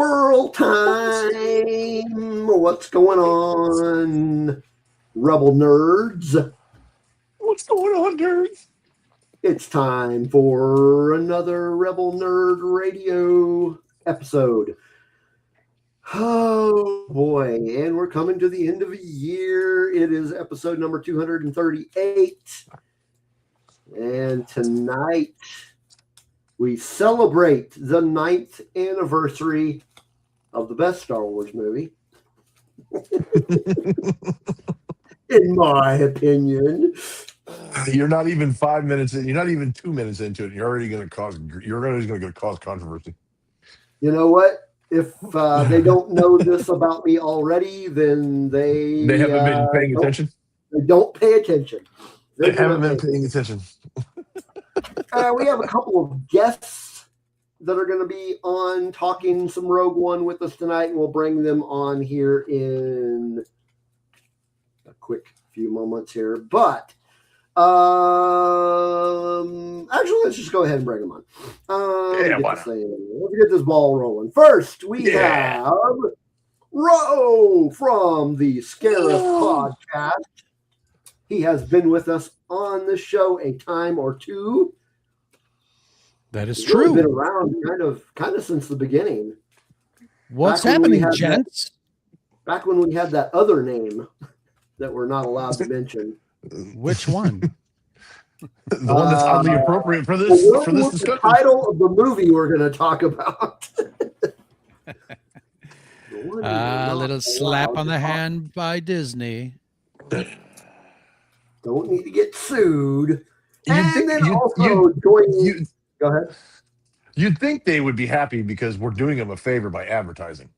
Squirrel time! What's going on, Rebel Nerds? What's going on, nerds? It's time for another Rebel Nerd Radio episode. Oh boy, and we're coming to the end of a year. It is episode number 238. And tonight we celebrate the 9th anniversary of the best Star Wars movie. In my opinion. You're not even 5 minutes in. You're not even 2 minutes into it. You're already going to cause controversy. You know what? If they don't know this about me already, then they haven't been paying attention. They don't pay attention. They haven't been paying attention. We have a couple of guests that are going to be on talking some Rogue One with us tonight, and we'll bring them on here in a quick few moments here. But actually, let's just go ahead and bring them on. Let's get this ball rolling. First, we have Ro from the Scarif podcast. He has been with us on the show a time or two. That is true. Been around kind of since the beginning. What's happening, gents? Back when we had that other name that we're not allowed to mention. Which one? The one that's oddly appropriate for this discussion. The title of the movie we're going to talk about. A little slap on the hand by Disney. Don't need to get sued. Go ahead. You'd think they would be happy because we're doing them a favor by advertising.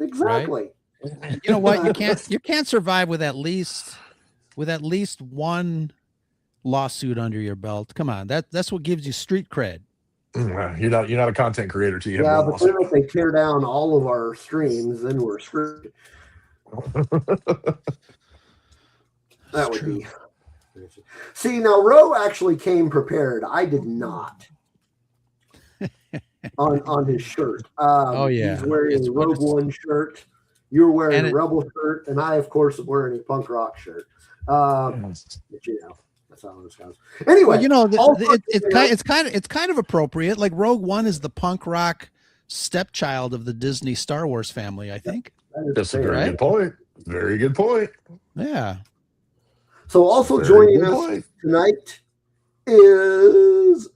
Exactly. Right? You know what? You can't survive with at least one lawsuit under your belt. Come on, that's what gives you street cred. You're not a content creator till you have one lawsuit. Then if they tear down all of our streams, then we're screwed. That would be. See, now Ro actually came prepared. I did not. on his shirt. He's wearing a Rogue One shirt. You're wearing a Rebel shirt, and I, of course, am wearing a punk rock shirt. But that's how this goes. Anyway, it's kind of appropriate. Like Rogue One is the punk rock stepchild of the Disney Star Wars family, I think. That's a very good point. Very good point. Yeah. So also joining us tonight is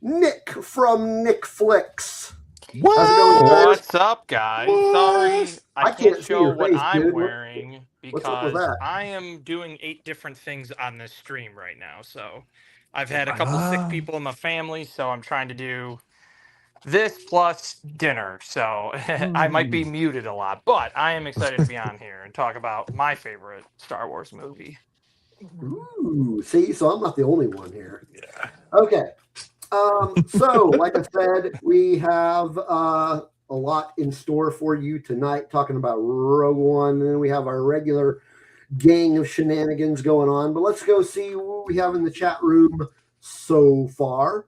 Nick from Nick Flix. What's up, guys? Sorry, I can't show what I'm wearing because I am doing 8 different things on this stream right now. So I've had a couple sick people in my family, so I'm trying to do this plus dinner. So I might be muted a lot, but I am excited to be on here and talk about my favorite Star Wars movie. Ooh, see, so I'm not the only one here. Yeah. Okay. So, like I said, we have a lot in store for you tonight, talking about Rogue One, and then we have our regular gang of shenanigans going on. But let's go see what we have in the chat room so far.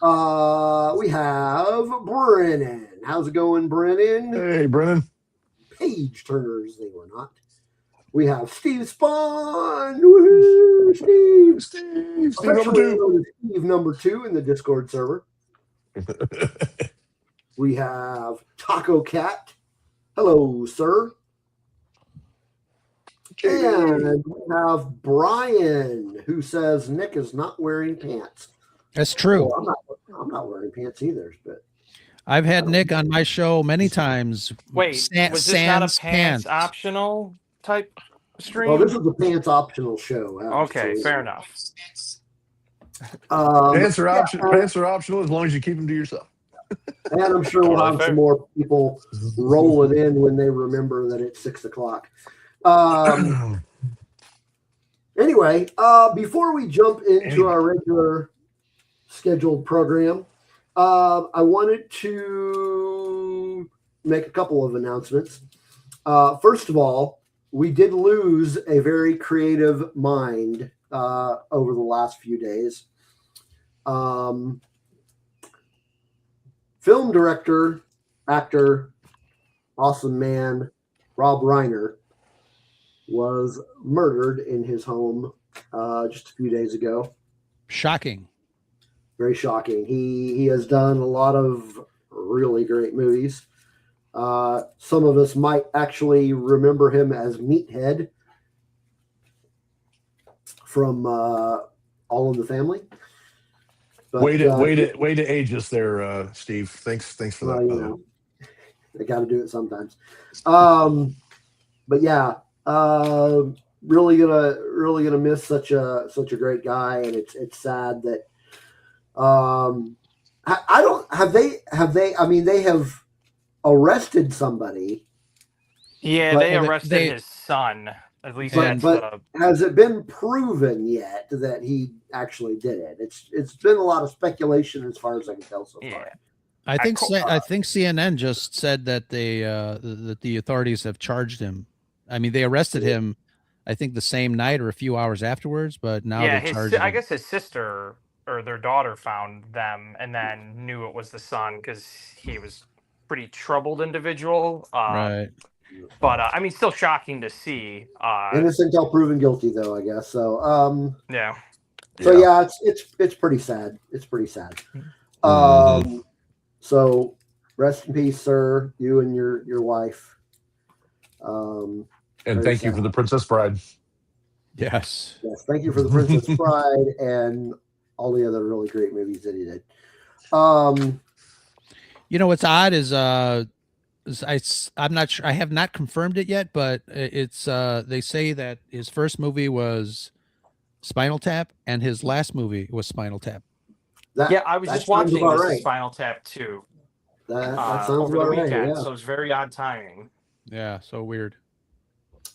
We have Brennan. How's it going, Brennan? Hey, Brennan. Page turners, they were not. We have Steve Spawn. Woohoo, Steve number 2. Steve number 2 in the Discord server. We have Taco Cat. Hello, sir. And we have Brian, who says Nick is not wearing pants. That's true. Well, I'm not wearing pants either, but I've had Nick on my show many times. Wait, was this not a pants optional type stream? Well, this is a pants optional show. Okay, fair enough. Pants are optional as long as you keep them to yourself. And I'm sure we'll have some more people roll it in when they remember that it's 6:00. Anyway, before we jump into our regular scheduled program, I wanted to make a couple of announcements. First of all, we did lose a very creative mind over the last few days. Film director actor, awesome man, Rob Reiner, was murdered in his home just a few days ago. Shocking. Very shocking. He has done a lot of really great movies. Some of us might actually remember him as Meathead from All in the Family. But, way to age us there, Steve. Thanks for that. You know, I got to do it sometimes. But yeah, really gonna miss such a great guy, and it's sad that I don't have they. I mean, they have arrested somebody. Yeah, they arrested his son. At least but has it been proven yet that he actually did it? It's been a lot of speculation as far as I can tell so far. I think CNN just said that that the authorities have charged him. I mean, they arrested him, I think the same night or a few hours afterwards, but now they charged him. I guess his sister or their daughter found them and then knew it was the son because he was pretty troubled individual. Right. But I mean, still shocking to see. Innocent until proven guilty, though, I guess. So yeah. So yeah, it's pretty sad. It's pretty sad. So rest in peace, sir. You and your wife. And thank you for the Princess Bride. Yes. Yes. Thank you for the Princess Bride and all the other really great movies that he did. You know what's odd is I'm not sure. I have not confirmed it yet, but it's they say that his first movie was Spinal Tap and his last movie was Spinal Tap. I was just watching Spinal Tap too. That sounds over the weekend, right, yeah. So it's very odd timing. Yeah, so weird.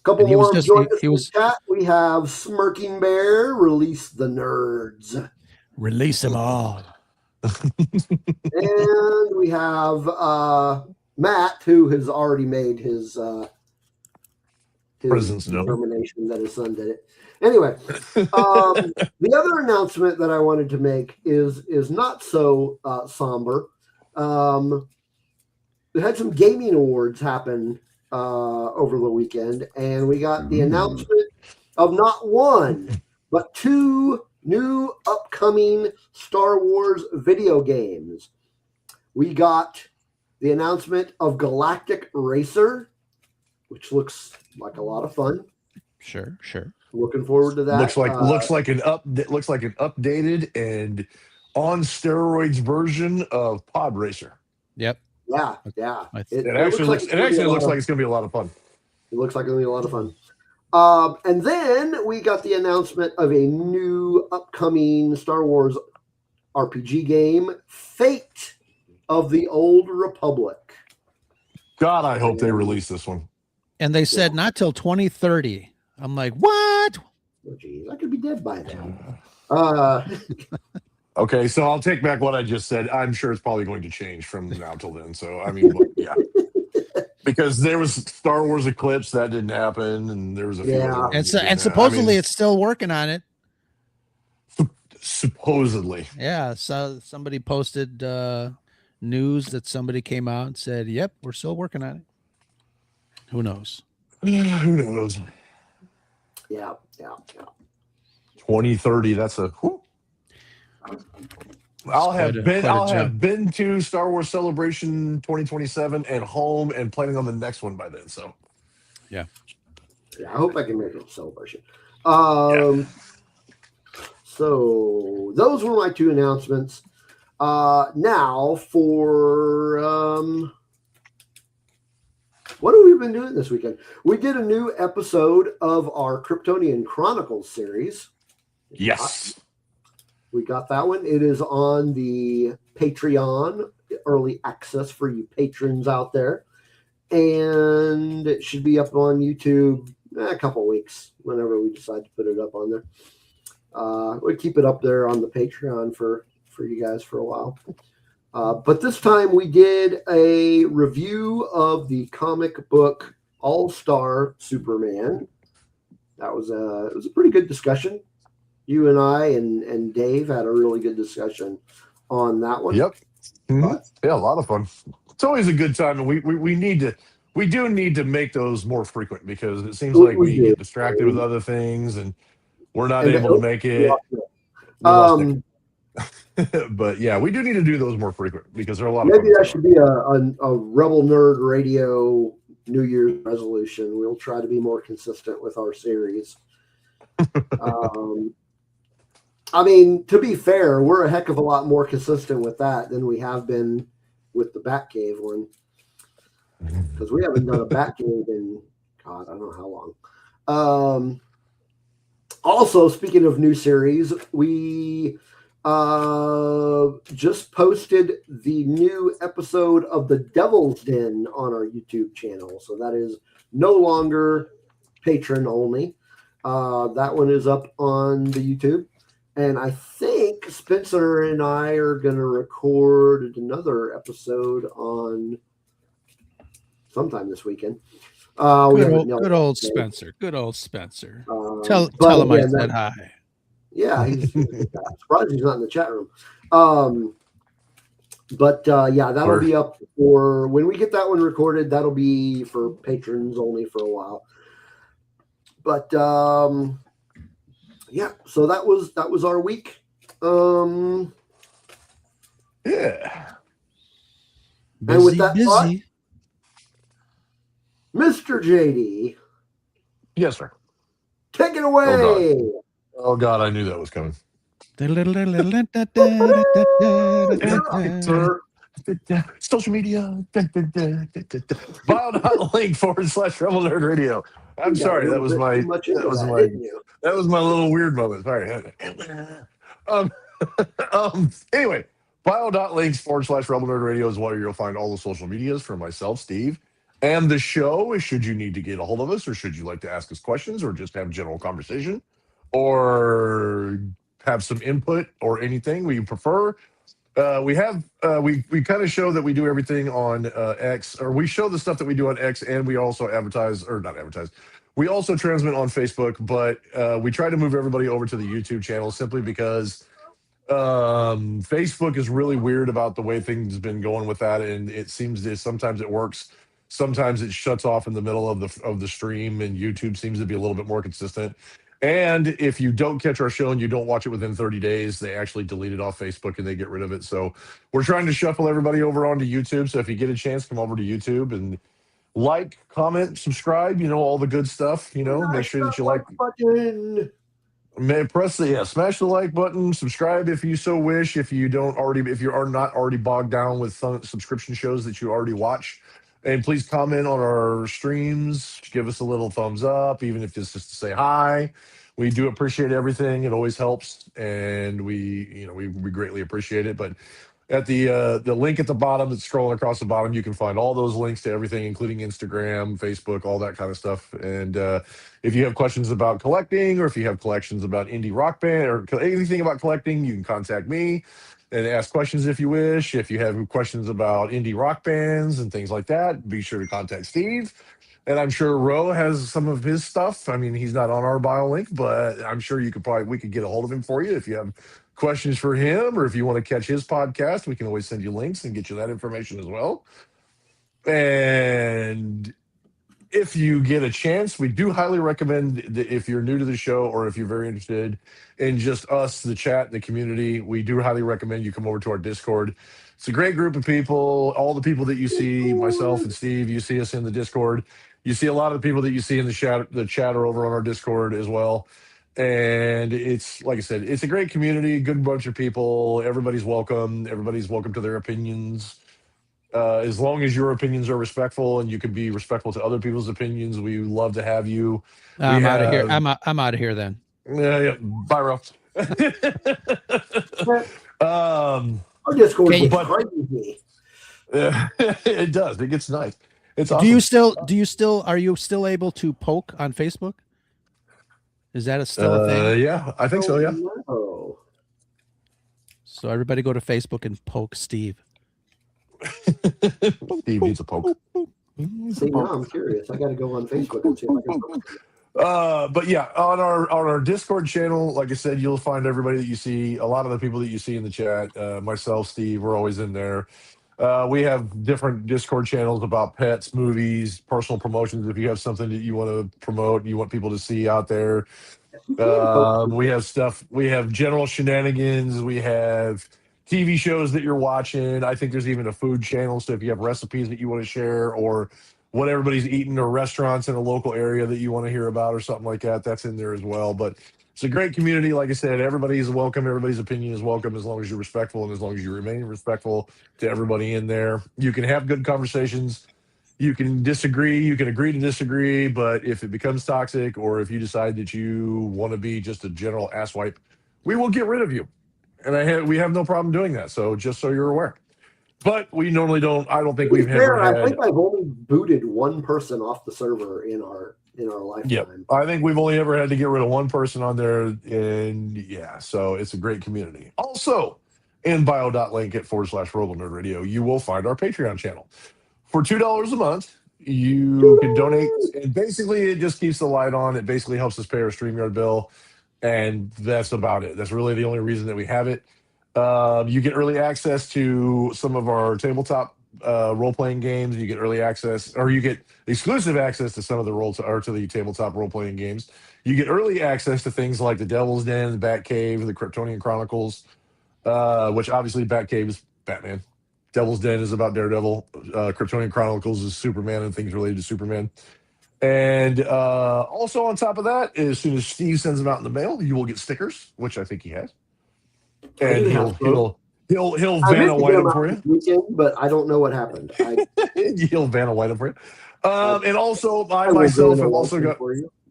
Couple more chat. We have Smirking Bear, release the nerds. Release them all. And we have Matt, who has already made his determination that his son did it. Anyway, the other announcement that I wanted to make is not so somber. We had some gaming awards happen over the weekend, and we got the announcement of not one, but two new upcoming Star Wars video games. We got the announcement of Galactic Racer, which looks like a lot of fun. Sure. Looking forward to that. Looks like an updated and on steroids version of Pod Racer. Yep. Yeah. It actually looks like it's going to be a lot of fun. It looks like it's going to be a lot of fun. And then we got the announcement of a new upcoming Star Wars RPG game, Fate of the Old Republic. God, I hope they release this one. And they said not till 2030. I'm like, what? Oh, geez, I could be dead by then. Okay, so I'll take back what I just said. I'm sure it's probably going to change from now till then. So, I mean, yeah. Because there was Star Wars Eclipse, that didn't happen, and there was a few other ones and supposedly it's still working on it. Supposedly. Yeah, so somebody posted news that somebody came out and said, yep, we're still working on it. Who knows? Who knows? Yeah. 2030, that's a whew. I'll have been to Star Wars Celebration 2027 and home and planning on the next one by then. So yeah, I hope I can make it a celebration. So those were my two announcements. Now for what have we been doing this weekend? We did a new episode of our Kryptonian Chronicles series. Yes. We got that one. It is on the Patreon, early access for you patrons out there. And it should be up on YouTube a couple weeks, whenever we decide to put it up on there. We'll keep it up there on the Patreon for you guys for a while. But this time we did a review of the comic book All-Star Superman. It was a pretty good discussion. You and I and Dave had a really good discussion on that one. Yep. Yeah, a lot of fun. It's always a good time, and we do need to make those more frequent because it seems like we get distracted with other things and we're not able to make it. We lost Nick. But yeah, we do need to do those more frequent because they're a lot of fun. Maybe that should be a Rebel Nerd Radio New Year's resolution. We'll try to be more consistent with our series. I mean, to be fair, we're a heck of a lot more consistent with that than we have been with the Batcave one. Because we haven't done a Batcave in, God, I don't know how long. Also, speaking of new series, we just posted the new episode of The Devil's Den on our YouTube channel. So that is no longer patron only. That one is up on the YouTube. And I think Spencer and I are going to record another episode on sometime this weekend. Good old Spencer. Good old Spencer. Tell him I said hi. Yeah, he's surprised he's not in the chat room. Yeah, that'll be up for when we get that one recorded. That'll be for patrons only for a while. But yeah, so that was our week. Yeah. And with that thought, Mr. JD. Yes, sir. Take it away. Oh God, I knew that was coming. Social media. Bio.link/Rebel Nerd Radio. I'm sorry, that was my little weird moment. Sorry. Anyway, bio.links/Rebel Nerd Radio is where you'll find all the social medias for myself, Steve, and the show. Should you need to get a hold of us, or should you like to ask us questions, or just have general conversation, or have some input, or anything we prefer. We kind of show that we do everything on X, or we show the stuff that we do on X, and we also we also transmit on Facebook, but we try to move everybody over to the YouTube channel simply because Facebook is really weird about the way things have been going with that, and it seems that sometimes it works, sometimes it shuts off in the middle of the stream, and YouTube seems to be a little bit more consistent. And if you don't catch our show and you don't watch it within 30 days, they actually delete it off Facebook and they get rid of it. So we're trying to shuffle everybody over onto YouTube. So if you get a chance, come over to YouTube and like, comment, subscribe, all the good stuff, make sure that you like button. Smash the like button, subscribe if you so wish. If you are not already bogged down with subscription shows that you already watch. And please comment on our streams. Give us a little thumbs up, even if it's just to say hi. We do appreciate everything. It always helps, and we greatly appreciate it. But at the link at the bottom that's scrolling across the bottom, you can find all those links to everything, including Instagram, Facebook, all that kind of stuff. And if you have questions about collecting, or if you have collections about indie rock band, or anything about collecting, you can contact me and ask questions if you wish. If you have questions about indie rock bands and things like that, be sure to contact Steve. And I'm sure Ro has some of his stuff. I mean, he's not on our bio link, but I'm sure we could get a hold of him for you. If you have questions for him, or if you want to catch his podcast, we can always send you links and get you that information as well. And if you get a chance, we do highly recommend that if you're new to the show, or if you're very interested in just us, the chat, the community, we do highly recommend you come over to our Discord. It's a great group of people. All the people that you see, myself and Steve, you see us in the Discord. You see a lot of the people that you see in the chat are over on our Discord as well. And it's, like I said, it's a great community, good bunch of people. Everybody's welcome. Everybody's welcome to their opinions. As long as your opinions are respectful and you can be respectful to other people's opinions, we love to have you. I'm out of here. I'm out of here then. Yeah. Bye, Ralph. Our Discord is crazy. It does. It gets nice. It's awesome. Are you still able to poke on Facebook? Is that still a thing? Yeah, I think so. Yeah. No. So everybody go to Facebook and poke Steve. Steve needs a poke. See, now I'm curious. I got to go on Facebook and see if I can poke. But yeah, on our Discord channel, like I said, you'll find everybody that you see, a lot of the people that you see in the chat. Myself, Steve, we're always in there. We have different Discord channels about pets, movies, personal promotions. If you have something that you want to promote, you want people to see out there. We have stuff. We have general shenanigans. We have TV shows that you're watching. I think there's even a food channel. So if you have recipes that you want to share, or what everybody's eating, or restaurants in a local area that you want to hear about, or something like that, that's in there as well. But it's a great community. Like I said, everybody's welcome. Everybody's opinion is welcome, as long as you're respectful and as long as you remain respectful to everybody in there. You can have good conversations. You can disagree, you can agree to disagree, but if it becomes toxic, or if you decide that you want to be just a general asswipe, we will get rid of you. And we have no problem doing that. So just so you're aware. But we normally don't. I don't think we've ever had. I think I've only booted one person off the server in our lifetime. Yep. I think we've only ever had to get rid of one person on there, and yeah, so it's a great community. Also, in bio.link at /Robo Radio, you will find our Patreon channel. For $2 a month, you can donate, and basically it just keeps the light on. It basically helps us pay our StreamYard bill, and that's about it. That's really the only reason that we have it. You get early access to some of our tabletop role-playing games. You get early access, or you get exclusive access to some of the tabletop role-playing games. You get early access to things like the Devil's Den, the Batcave, the Kryptonian Chronicles, which obviously Batcave is Batman. Devil's Den is about Daredevil. Kryptonian Chronicles is Superman and things related to Superman. And also on top of that, as soon as Steve sends them out in the mail, you will get stickers, which I think he has. And he'll Vanna White them for you. Weekend, but I don't know what happened. He'll Vanna White them for you. And also I myself have also got.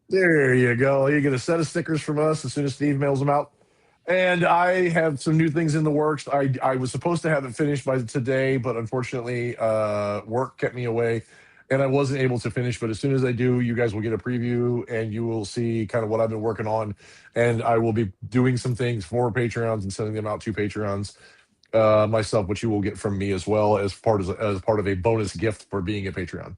There you go. You get a set of stickers from us as soon as Steve mails them out. And I have some new things in the works. I was supposed to have it finished by today, but unfortunately, work kept me away, and I wasn't able to finish. But as soon as I do, you guys will get a preview, and you will see kind of what I've been working on. And I will be doing some things for Patreons and sending them out to Patreons myself, which you will get from me as well as part of a bonus gift for being a Patreon.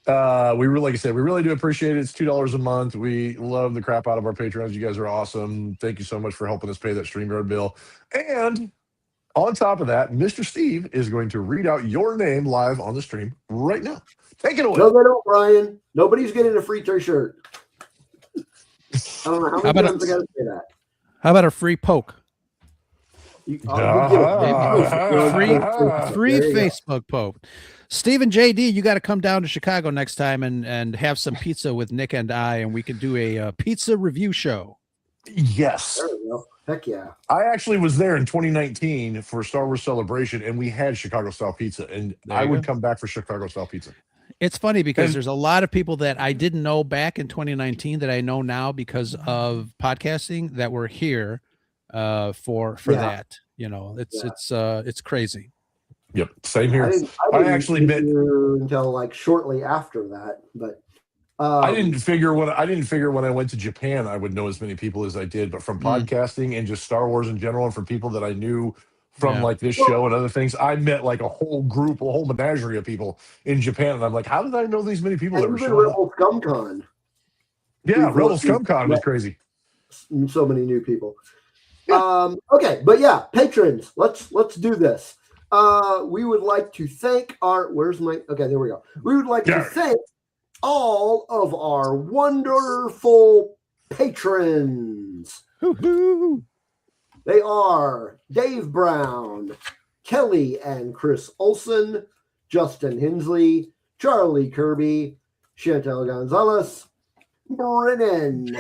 Like I said, we really do appreciate it. It's $2 a month. We love the crap out of our patrons. You guys are awesome. Thank you so much for helping us pay that StreamYard bill. And on top of that, Mr. Steve is going to read out your name live on the stream right now. Take it away. No, they don't, Brian. Nobody's getting a free t-shirt. I don't know how many times I got to say that. How about a free poke? Free Facebook poke. Steve and JD, you got to come down to Chicago next time and have some pizza with Nick and I, and we can do a pizza review show. Yes. There we go. Heck yeah. I actually was there in 2019 for Star Wars Celebration, and we had Chicago-style pizza, and I would come back for Chicago-style pizza. It's funny because there's a lot of people that I didn't know back in 2019 that I know now because of podcasting that were here for that. You know, it's crazy. Yep, same here. I actually met until like shortly after that, but I didn't figure when I went to Japan I would know as many people as I did. But from podcasting and just Star Wars in general, and from people that I knew from like this show and other things, I met like a whole menagerie of people in Japan, and I'm like, how did I know these many people that were showing Rebel ScumCon? Yeah, Rebel ScumCon was crazy. So many new people. Okay, but yeah, patrons, let's do this. We would like to thank there we go. We would like to thank all of our wonderful patrons. Woo-hoo. They are Dave Brown, Kelly and Chris Olson, Justin Hensley, Charlie Kirby, Chantel Gonzalez, Brennan,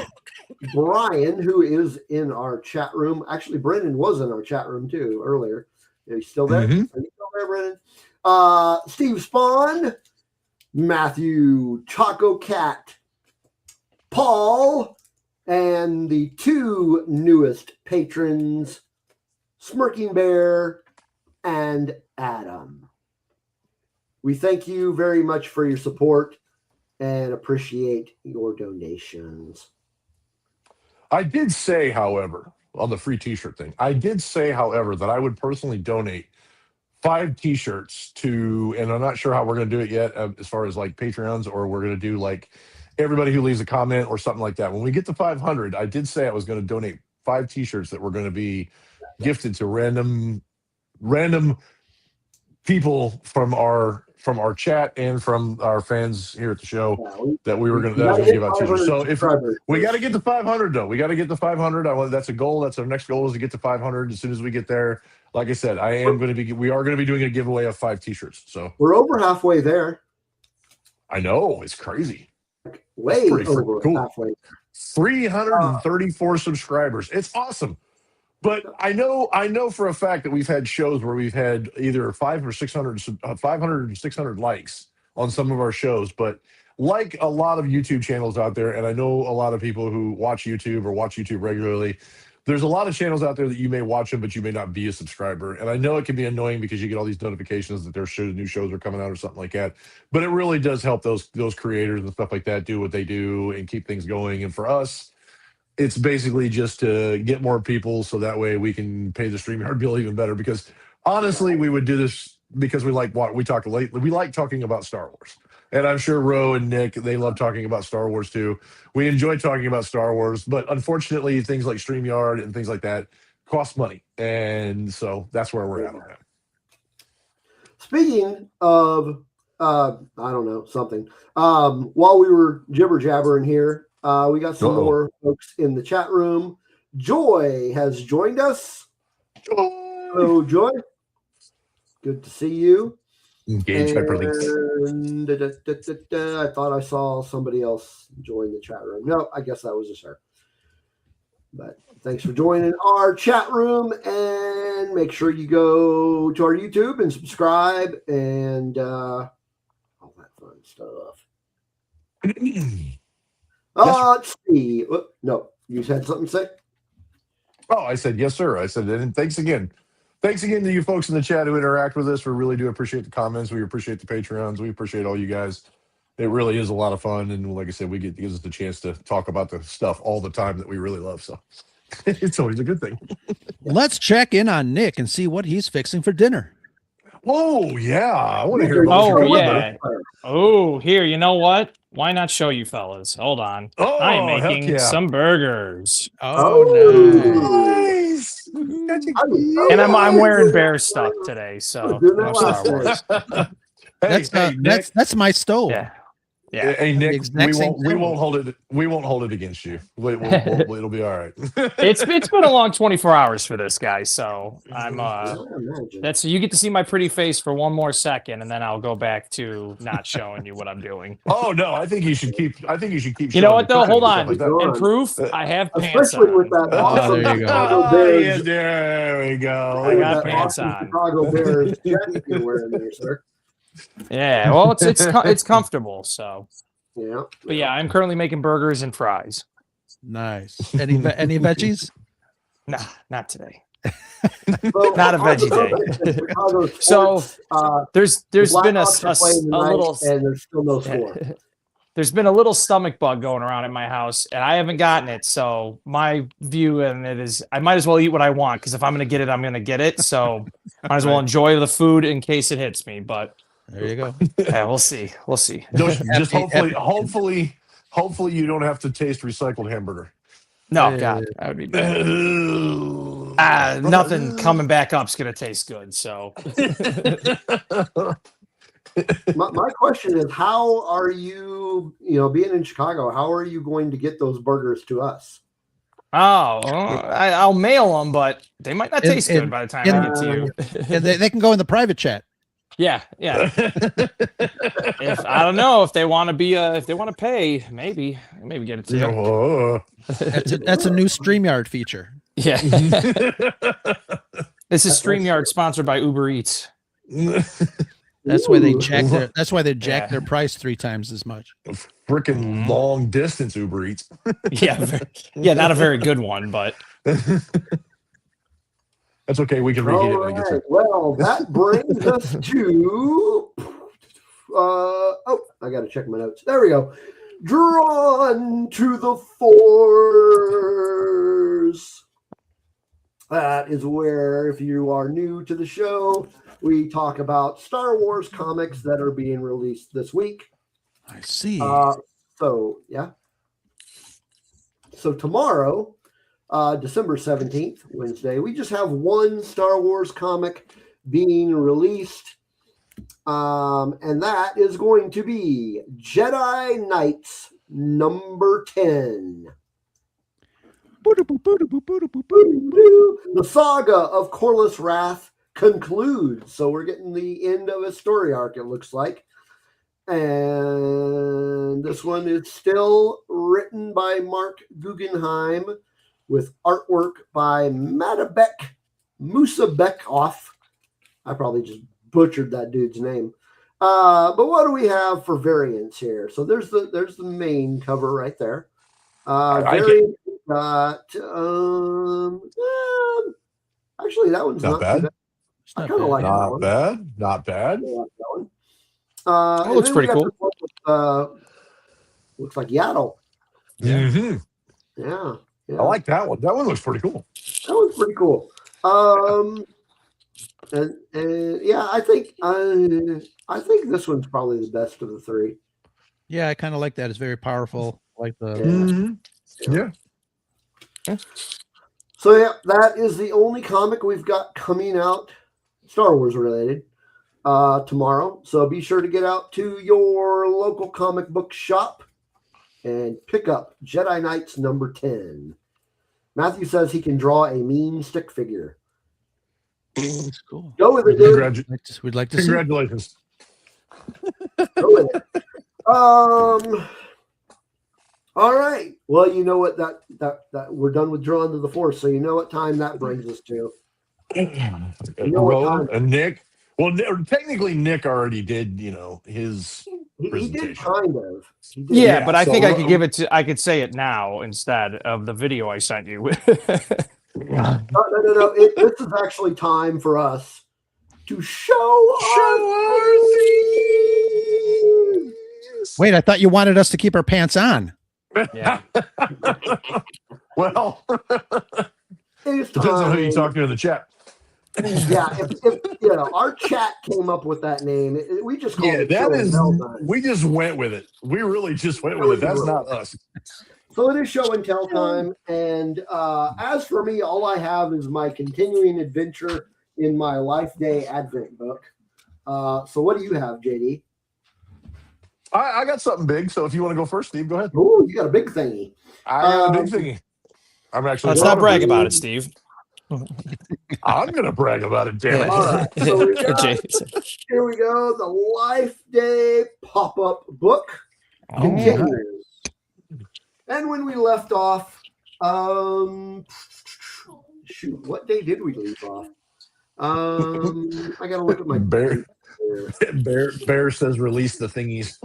Brian, who is in our chat room. Actually, Brennan was in our chat room too earlier. Are you still there? Mm-hmm. Are you still there, Brennan? Steve Spawn, Matthew Taco Cat, Paul, and the two newest patrons, Smirking Bear and Adam. We thank you very much for your support and appreciate your donations. I did say, however, on the free t-shirt thing, that I would personally donate 5 t-shirts to, and I'm not sure how we're going to do it yet as far as like Patreons, or we're going to do like everybody who leaves a comment or something like that. When we get to 500, I did say I was going to donate 5 T-shirts that were going to be gifted to random people from our chat and from our fans here at the show that we were going to give out T-shirts. So if we got to get to 500 though, we got to get to 500. That's a goal. That's our next goal, is to get to 500. As soon as we get there, like I said, we are going to be doing a giveaway of 5 T-shirts. So we're over halfway there. I know, it's crazy. Way over cool. halfway. 334 subscribers. It's awesome. But I know for a fact that we've had shows where we've had either 500 or 600 likes on some of our shows. But like a lot of YouTube channels out there, and I know a lot of people who watch YouTube or watch YouTube regularly, there's a lot of channels out there that you may watch them, but you may not be a subscriber. And I know it can be annoying because you get all these notifications that new shows are coming out or something like that. But it really does help those creators and stuff like that do what they do and keep things going. And for us, it's basically just to get more people so that way we can pay the StreamYard bill even better. Because honestly, we would do this because we like what we talk lately. We like talking about Star Wars. And I'm sure Ro and Nick, they love talking about Star Wars too. We enjoy talking about Star Wars, but unfortunately, things like StreamYard and things like that cost money. And so that's where we're at on that. Speaking of, I don't know, something. While we were jibber jabbering here, we got some more folks in the chat room. Joy has joined us. Hello, Joy. Good to see you. Engage hyperlinks. And I thought I saw somebody else join the chat room. No, I guess that was just her. But thanks for joining our chat room, and make sure you go to our YouTube and subscribe and all that fun stuff. Let's see. No, you had something to say? Oh, I said yes, sir. I said, and thanks again. Thanks again to you folks in the chat who interact with us. We really do appreciate the comments. We appreciate the Patreons. We appreciate all you guys. It really is a lot of fun. And like I said, it gives us the chance to talk about the stuff all the time that we really love. So it's always a good thing. Let's check in on Nick and see what he's fixing for dinner. Oh, yeah. I want to hear about here, you know what? Why not show you fellas? Hold on. I am making some burgers. Nice. And I'm wearing bear stuff today, so no Star Wars. That's my stove. Yeah. Hey Nick, we won't hold it. We won't hold it against you. It'll be all right. It's been a long 24 hours for this guy, so I'm you get to see my pretty face for one more second, and then I'll go back to not showing you what I'm doing. Oh no, I think you should keep. You know what though? Hold on. In proof, I have pants on. With that awesome there you go. Chicago Bears. Yeah, there we go. I got pants on. Chicago Bears jacket you're wearing there, sir. Yeah, well, it's comfortable. So yeah, but yeah, I'm currently making burgers and fries. Nice. Any veggies? Nah, not today. So, not a veggie day. So there's been a little, and there's still no score. There's been a little stomach bug going around in my house, and I haven't gotten it. So my view in it is I might as well eat what I want, because if I'm going to get it, I'm going to get it. So might as well enjoy the food in case it hits me. But there you go. Yeah, we'll see. Just hopefully you don't have to taste recycled hamburger. No, God, that would be bad. Nothing coming back up's going to taste good. So. My question is, how are you, being in Chicago, how are you going to get those burgers to us? I'll mail them, but they might not taste good by the time I get to you. And they can go in the private chat. Yeah. If I don't know if they want to be if they want to pay, maybe get it to you. That's a new StreamYard feature. Yeah. This is StreamYard sponsored by Uber Eats. That's why they jack their price 3 times as much. Freaking long distance Uber Eats. Yeah, not a very good one, but that's okay. We can reheat it. Right. Well, that brings us to. I got to check my notes. There we go. Drawn to the Force. That is where, if you are new to the show, we talk about Star Wars comics that are being released this week. I see. So, yeah. So tomorrow, December 17th, Wednesday, we just have one Star Wars comic being released. And that is going to be Jedi Knights number 10. The saga of Corliss Wrath concludes. So we're getting the end of a story arc, it looks like. And this one is still written by Mark Guggenheim with artwork by Matabek Musabekov. I probably just butchered that dude's name. But what do we have for variants here? So there's the main cover right there. Variant got actually that one's Not bad. I kind of like that one. Not bad. I like that one. That looks pretty cool. Looks like Yaddle. Yeah. Mm-hmm. Yeah. I like that one. That one looks pretty cool. That one's pretty cool. And yeah, I think this one's probably the best of the three. Yeah, I kind of like that. It's very powerful. I like the Yeah. So yeah, that is the only comic we've got coming out, Star Wars related, tomorrow. So be sure to get out to your local comic book shop and pick up Jedi Knights number 10. Matthew says he can draw a mean stick figure. That's cool. Go with it, dude. We'd like to Congratulations. Go with it. All right. Well, you know what that we're done with Drawn to the Force, so you know what time that brings us to. And Nick. Well, technically, Nick already did. His. He did kind of. He did. Yeah, but I think I could give it to. I could say it now instead of the video I sent you. No. This is actually time for us to show our things. Wait, I thought you wanted us to keep our pants on. Yeah. Well, It's depends on who you talk to in the chat. Yeah, if our chat came up with that name, we just called it. That is. We just went with it. We really just went with it. That's not us. So it is show and tell time, and as for me, all I have is my continuing adventure in my Life Day Advent book. So what do you have, JD? I got something big, so if you want to go first, Steve, go ahead. Oh, you got a big thingy. I got a big thingy. I'm actually. Let's not brag about it, Steve. I'm going to brag about it, damn it. All right, so here we go. The Life Day pop-up book continues. And when we left off, shoot, what day did we leave off? I got to look at my Bear says release the thingies.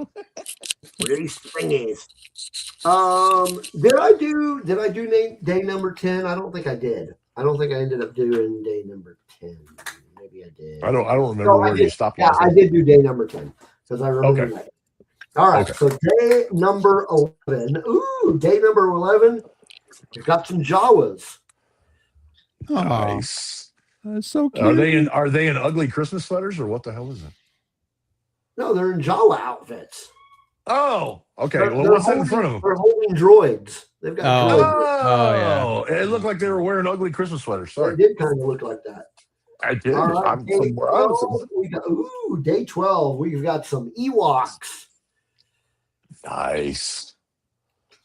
Release the thingies. Did I do day number 10? I don't think I did. I don't think I ended up doing day number 10. Maybe I did. I don't remember where you stopped. Yeah, I did do day number 10 because I remember that. All right, so day number 11. Ooh, day number 11. We've got some Jawas. Nice. That's so cute. Are they in ugly Christmas sweaters or what the hell is it? No, they're in Jawa outfits. Oh, okay. Well, what's that in front of them? They're holding droids. They've got droids. Oh, yeah. It looked like they were wearing ugly Christmas sweaters. Sorry. It did kind of look like that. I did. All right, I'm day 12, day 12. We've got some Ewoks. Nice.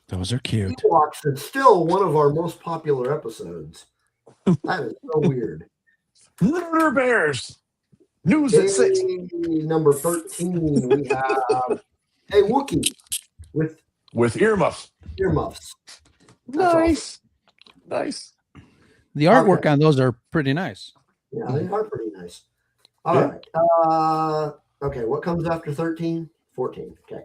Those are cute. Ewoks is still one of our most popular episodes. That is so weird. Murder Bears. News at 6. Number 13, we have a Wookiee with earmuffs. Earmuffs. Nice. Awesome. Nice. The artwork on those are pretty nice. Yeah, they are pretty nice. All right. Okay, what comes after 13? 14. Okay.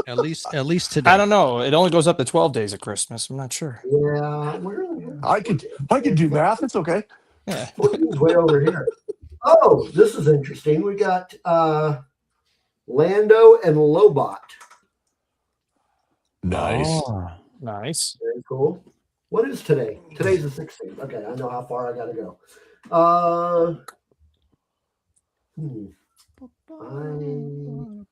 At least today. I don't know. It only goes up to 12 days of Christmas. I'm not sure. Yeah, I could do math. It's okay. Yeah. 14's way over here. Oh, this is interesting. We got Lando and Lobot. Nice. Oh, nice. Very cool. What is today? Today's the 16th. Okay, I know how far I got to go. don't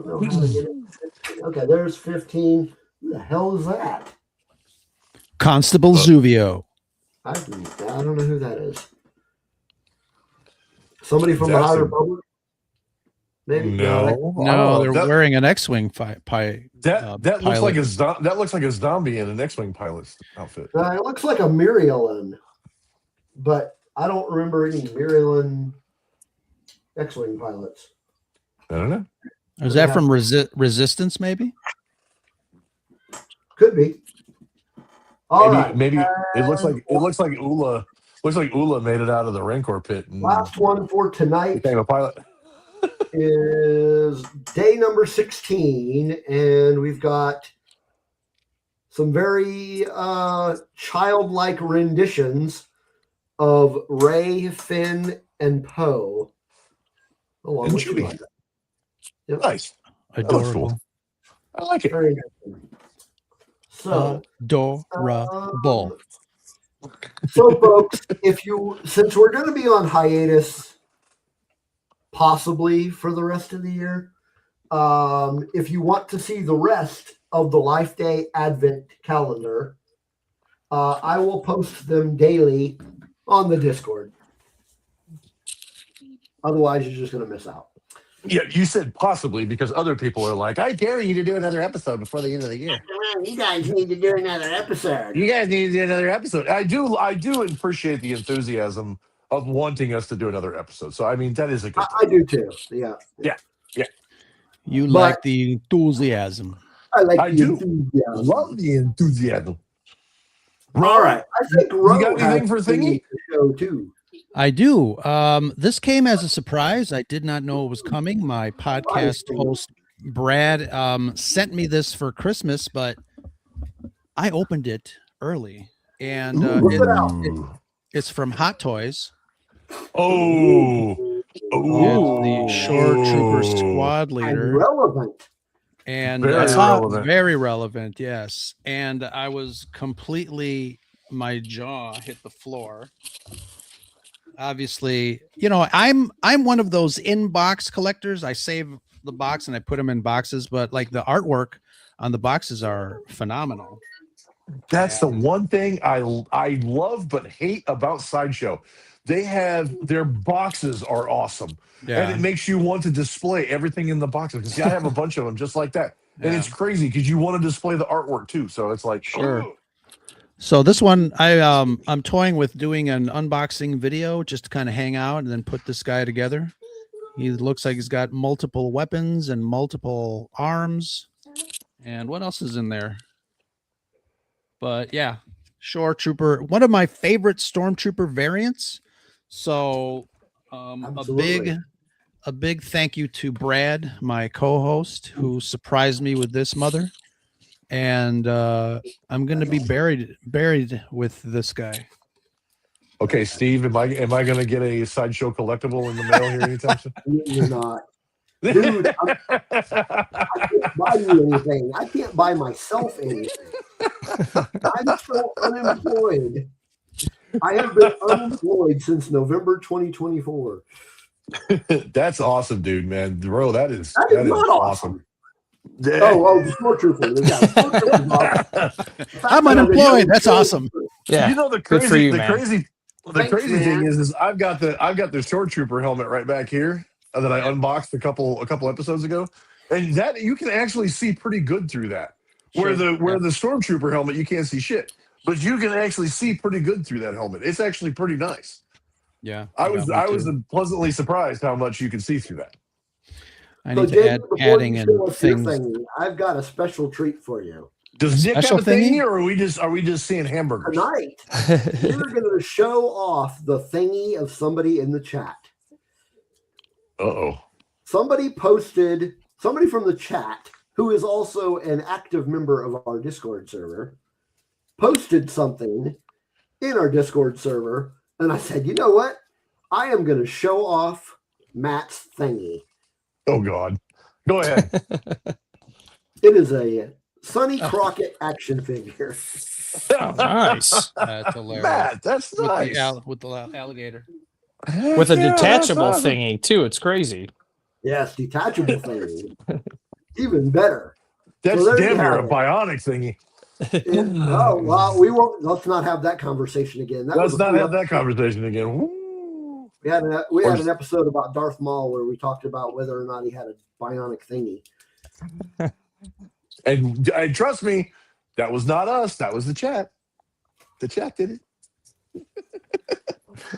know how to get it. Okay, there's 15. Who the hell is that? Constable Zuvio. I don't know who that is. Somebody from the High Republic? Maybe No, they're wearing an X-wing pilot. That looks like a zombie in an X-wing pilot's outfit. It looks like a Mirielin, but I don't remember any Mirielin X-wing pilots. I don't know. Is that from Resistance? Maybe. Could be. Maybe it looks like Ula. Looks like Ula made it out of the Rancor pit. And last one for tonight became a pilot. is day number 16, and we've got some very childlike renditions of Rey, Finn, and Poe. Along with Chewie. Yep. Nice. Adorable. Cool. I like it. Very nice. So, adorable. So, folks, since we're going to be on hiatus, possibly for the rest of the year, if you want to see the rest of the Life Day Advent calendar, I will post them daily on the Discord. Otherwise, you're just going to miss out. Yeah, you said possibly because other people are like, I dare you to do another episode before the end of the year. You guys need to do another episode. You guys need to do another episode. I do appreciate the enthusiasm of wanting us to do another episode. So I mean, that is a good thing. I do too. Yeah. You like the enthusiasm. I do love the enthusiasm. All right. I think Ro you got anything for Thingy? Show too. I do. This came as a surprise. I did not know it was coming. My podcast host, Brad, sent me this for Christmas, but I opened it early. And it's from Hot Toys. Oh. The Shore Trooper Squad Leader. And relevant. And very relevant, yes. And I was my jaw hit the floor. Obviously, I'm one of those in-box collectors. I save the box and I put them in boxes, but like the artwork on the boxes are phenomenal. That's the one thing I love but hate about Sideshow. Their boxes are awesome. Yeah. And it makes you want to display everything in the boxes. Because I have a bunch of them just like that. And it's crazy because you want to display the artwork too. So it's like, sure. So this one, I'm toying with doing an unboxing video just to kind of hang out and then put this guy together. He looks like he's got multiple weapons and multiple arms. And what else is in there? But yeah, Shore Trooper, one of my favorite Stormtrooper variants. So a big thank you to Brad, my co-host, who surprised me with this mother. And I'm going to be buried with this guy. Okay, Steve, am I going to get a Sideshow collectible in the mail here anytime soon? You're not. Dude, I can't buy you anything. I can't buy myself anything. I'm so unemployed. I have been unemployed since November 2024. That's awesome, dude, man. Bro, that is not awesome. The Stormtrooper. I'm unemployed. That's awesome. Yeah. The crazy thing is I've got the Shore Trooper helmet right back here that I unboxed a couple episodes ago, and that you can actually see pretty good through that. Where the Stormtrooper helmet you can't see shit, but you can actually see pretty good through that helmet. It's actually pretty nice. Yeah, I was pleasantly surprised how much you can see through that. I need to adding in things. I've got a special treat for you. Does Nick have a thingy, or are we just seeing hamburgers tonight? We're going to show off the thingy of somebody in the chat. Somebody from the chat, who is also an active member of our Discord server, posted something in our Discord server, and I said, you know what? I am going to show off Matt's thingy. Oh, God. Go ahead. It is a Sonny Crockett action figure. Oh, nice. That's hilarious. Matt, that's nice. With the alligator. With a detachable thingy, too. It's crazy. Yes, detachable thing. Even better. That's So there you damn near have a it. bionic thingy. Oh, well, we won't. Let's not have that conversation again. That Let's was a not cool have that episode. conversation again. Woo. We had an episode about Darth Maul where we talked about whether or not he had a bionic thingy. And trust me, that was not us. That was the chat. The chat did it.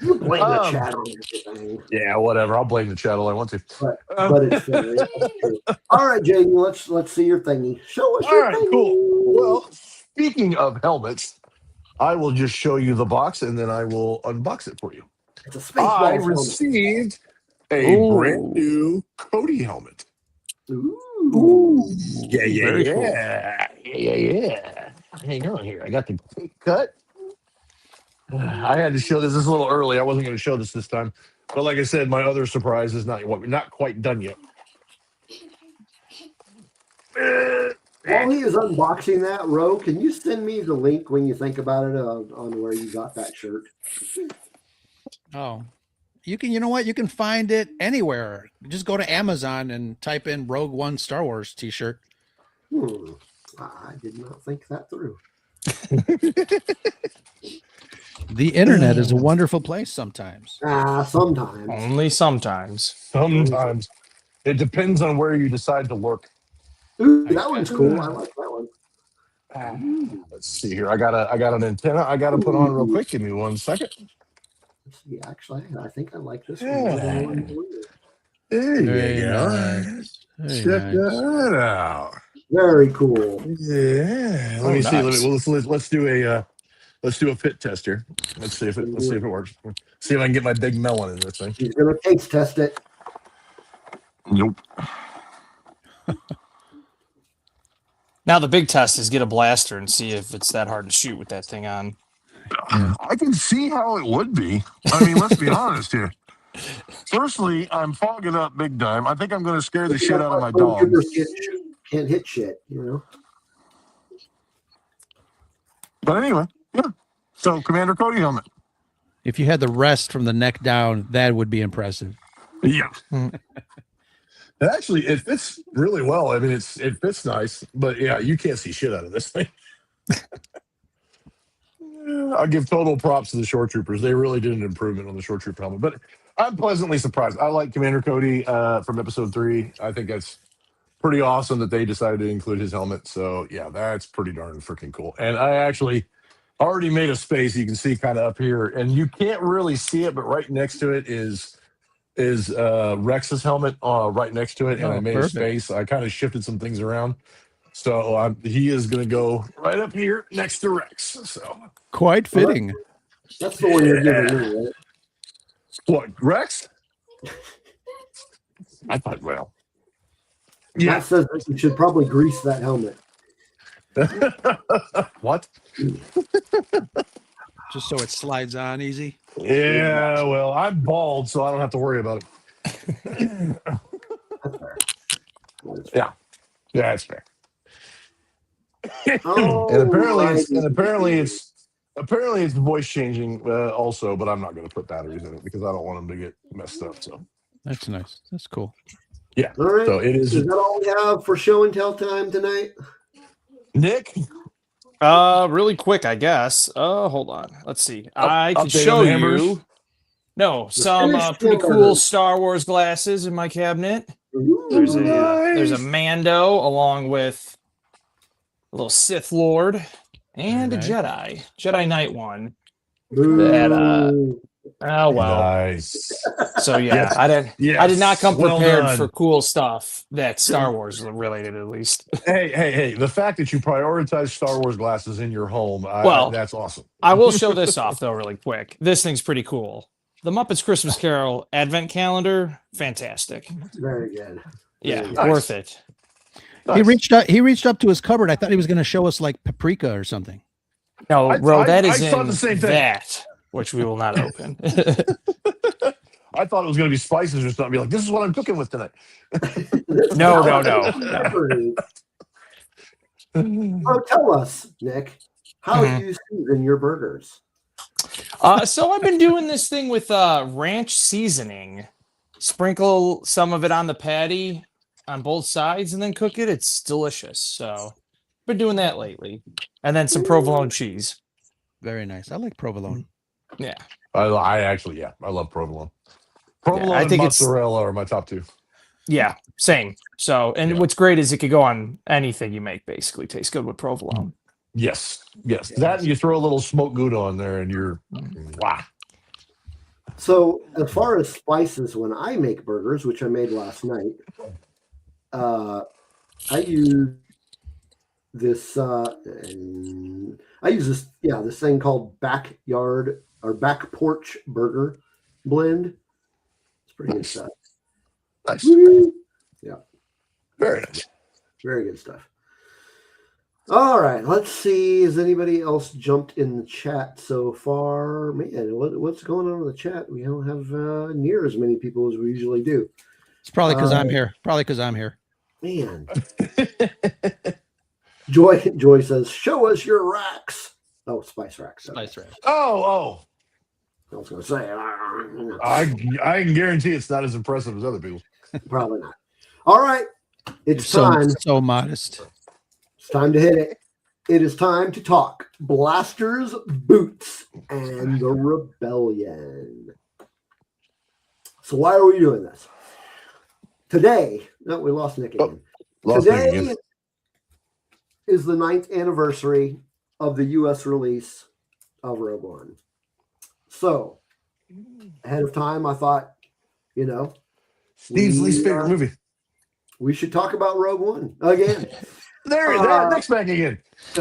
You blame the chat on everything. Yeah, whatever. I'll blame the chat all I want to. But it's fair. It's true. All right, Jaden, let's see your thingy. Show us All your right, thingy. cool. Well, speaking of helmets, I will just show you the box and then I will unbox it for you. It's a space I helmet. received a brand new Cody helmet. Ooh. Yeah. Very cool. Yeah. Hang on here. I got the cake cut. I had to show this. This is a little early. I wasn't going to show this time. But like I said, my other surprise is not quite done yet. While he is unboxing that, Ro, can you send me the link when you think about it on where you got that shirt? Oh, you know what? You can find it anywhere. Just go to Amazon and type in Rogue One Star Wars t-shirt. I did not think that through. The internet is a wonderful place sometimes. Sometimes. Only sometimes. Sometimes. It depends on where you decide to lurk. Ooh, that one's cool. I like that one. Let's see here. I got an antenna I got to put on real quick. Give me 1 second. Let's see. Actually, I think I like this Yeah. one. There Very you go. nice. Very Check nice. that out. Very cool. Yeah. Let me see. Let's do a fit test here. Let's see if it works. See if I can get my big melon in this thing. He's gonna taste test it. Nope. Now the big test is get a blaster and see if it's that hard to shoot with that thing on. I can see how it would be. I mean, let's be honest here. Firstly, I'm fogging up big time. I think I'm going to scare the shit out of my dog. Can't hit shit, you know. But anyway, yeah. So, Commander Cody helmet. If you had the rest from the neck down, that would be impressive. Yeah. Actually, it fits really well. I mean, it fits nice, but yeah, you can't see shit out of this thing. I'll give total props to the Shore Troopers. They really did an improvement on the Shore Trooper helmet. But I'm pleasantly surprised. I like Commander Cody from episode 3. I think that's pretty awesome that they decided to include his helmet. So yeah, that's pretty darn freaking cool. And I actually already made a space you can see kind of up here, and you can't really see it, but right next to it is Rex's helmet right next to it, and I made a space. I kind of shifted some things around. So he is going to go right up here next to Rex. So quite fitting. That's the one you're giving me, right? What, Rex? I thought, well. Yeah. That says that you should probably grease that helmet. What? Just so it slides on easy. Yeah, well, I'm bald, so I don't have to worry about it. Yeah, that's fair. And apparently it's voice changing also, but I'm not going to put batteries in it because I don't want them to get messed up. So that's nice. That's cool. Yeah. All right. So it is. Is that all we have for show and tell time tonight? Nick? Really quick, I guess. Hold on. Let's see. I can show you. No, some pretty cool Star Wars glasses in my cabinet. Ooh, there's a Mando along with a little Sith Lord and a Jedi Knight one. That oh well. Nice. So yeah, I did not come prepared for cool stuff that's Star Wars related, at least. Hey! The fact that you prioritize Star Wars glasses in your home, that's awesome. I will show this off though, really quick. This thing's pretty cool. The Muppets Christmas Carol Advent Calendar, fantastic. Very good. Yeah, worth it. Nice. He reached up to his cupboard. I thought he was going to show us like paprika or something. No, that is in that, which we will not open. I thought it was going to be spices or something. Be like, this is what I'm cooking with tonight. No. Oh, tell us, Nick, how do you season your burgers? So I've been doing this thing with ranch seasoning. sprinkle some of it on the patty on both sides and then cook it. It's delicious. So been doing that lately. And then some provolone cheese. Very nice. I like provolone. Yeah. I actually, I love provolone. Provolone I and think mozzarella are my top two. Yeah, same. So, and Yeah. what's great is it could go on anything you make, basically. Tastes good with provolone. Yes. That and you throw a little smoked Gouda on there and you're, wow. So as far as spices, when I make burgers, which I made last night, I use this, this thing called backyard or back porch burger blend. It's pretty good stuff. Nice. Woo-hoo. Yeah. Very nice. Very good stuff. All right, let's see. Has anybody else jumped in the chat so far? Man, what's going on in the chat? We don't have near as many people as we usually do. It's probably because I'm here. Man. Joy says, show us your racks. Oh, spice racks. Okay. Spice racks. I was going to say. I can guarantee it's not as impressive as other people. Probably not. All right. It's time. So modest. It's time to hit it. It is time to talk blasters, boots, and the rebellion. So why are we doing this? Today, no, we lost Nick again. Today is the 9th anniversary of the U.S. release of Rogue One. So, ahead of time, I thought, Steve's least favorite movie. We should talk about Rogue One again. There, Nick's back again.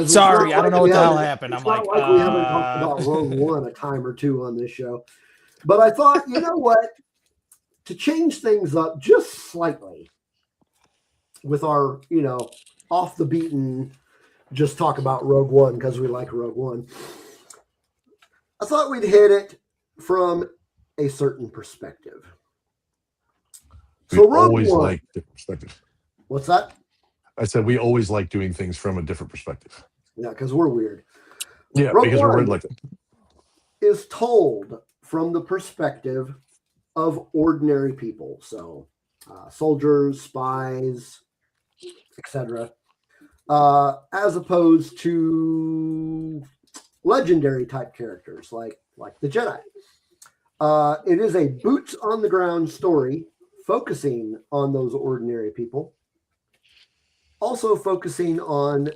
Sorry, I don't know what the hell happened. I'm like we haven't talked about Rogue One a time or two on this show. But I thought, you know what? To change things up just slightly with our, off the beaten, just talk about Rogue One because we like Rogue One. I thought we'd hit it from a certain perspective. So Rogue always One, like different perspective. What's that? I said we always like doing things from a different perspective. Yeah, because we're weird. Yeah, Rogue because One we're weird like that. Is told from the perspective of ordinary people. So soldiers, spies, etc. As opposed to legendary type characters like the Jedi. It is a boots on the ground story focusing on those ordinary people. Also focusing on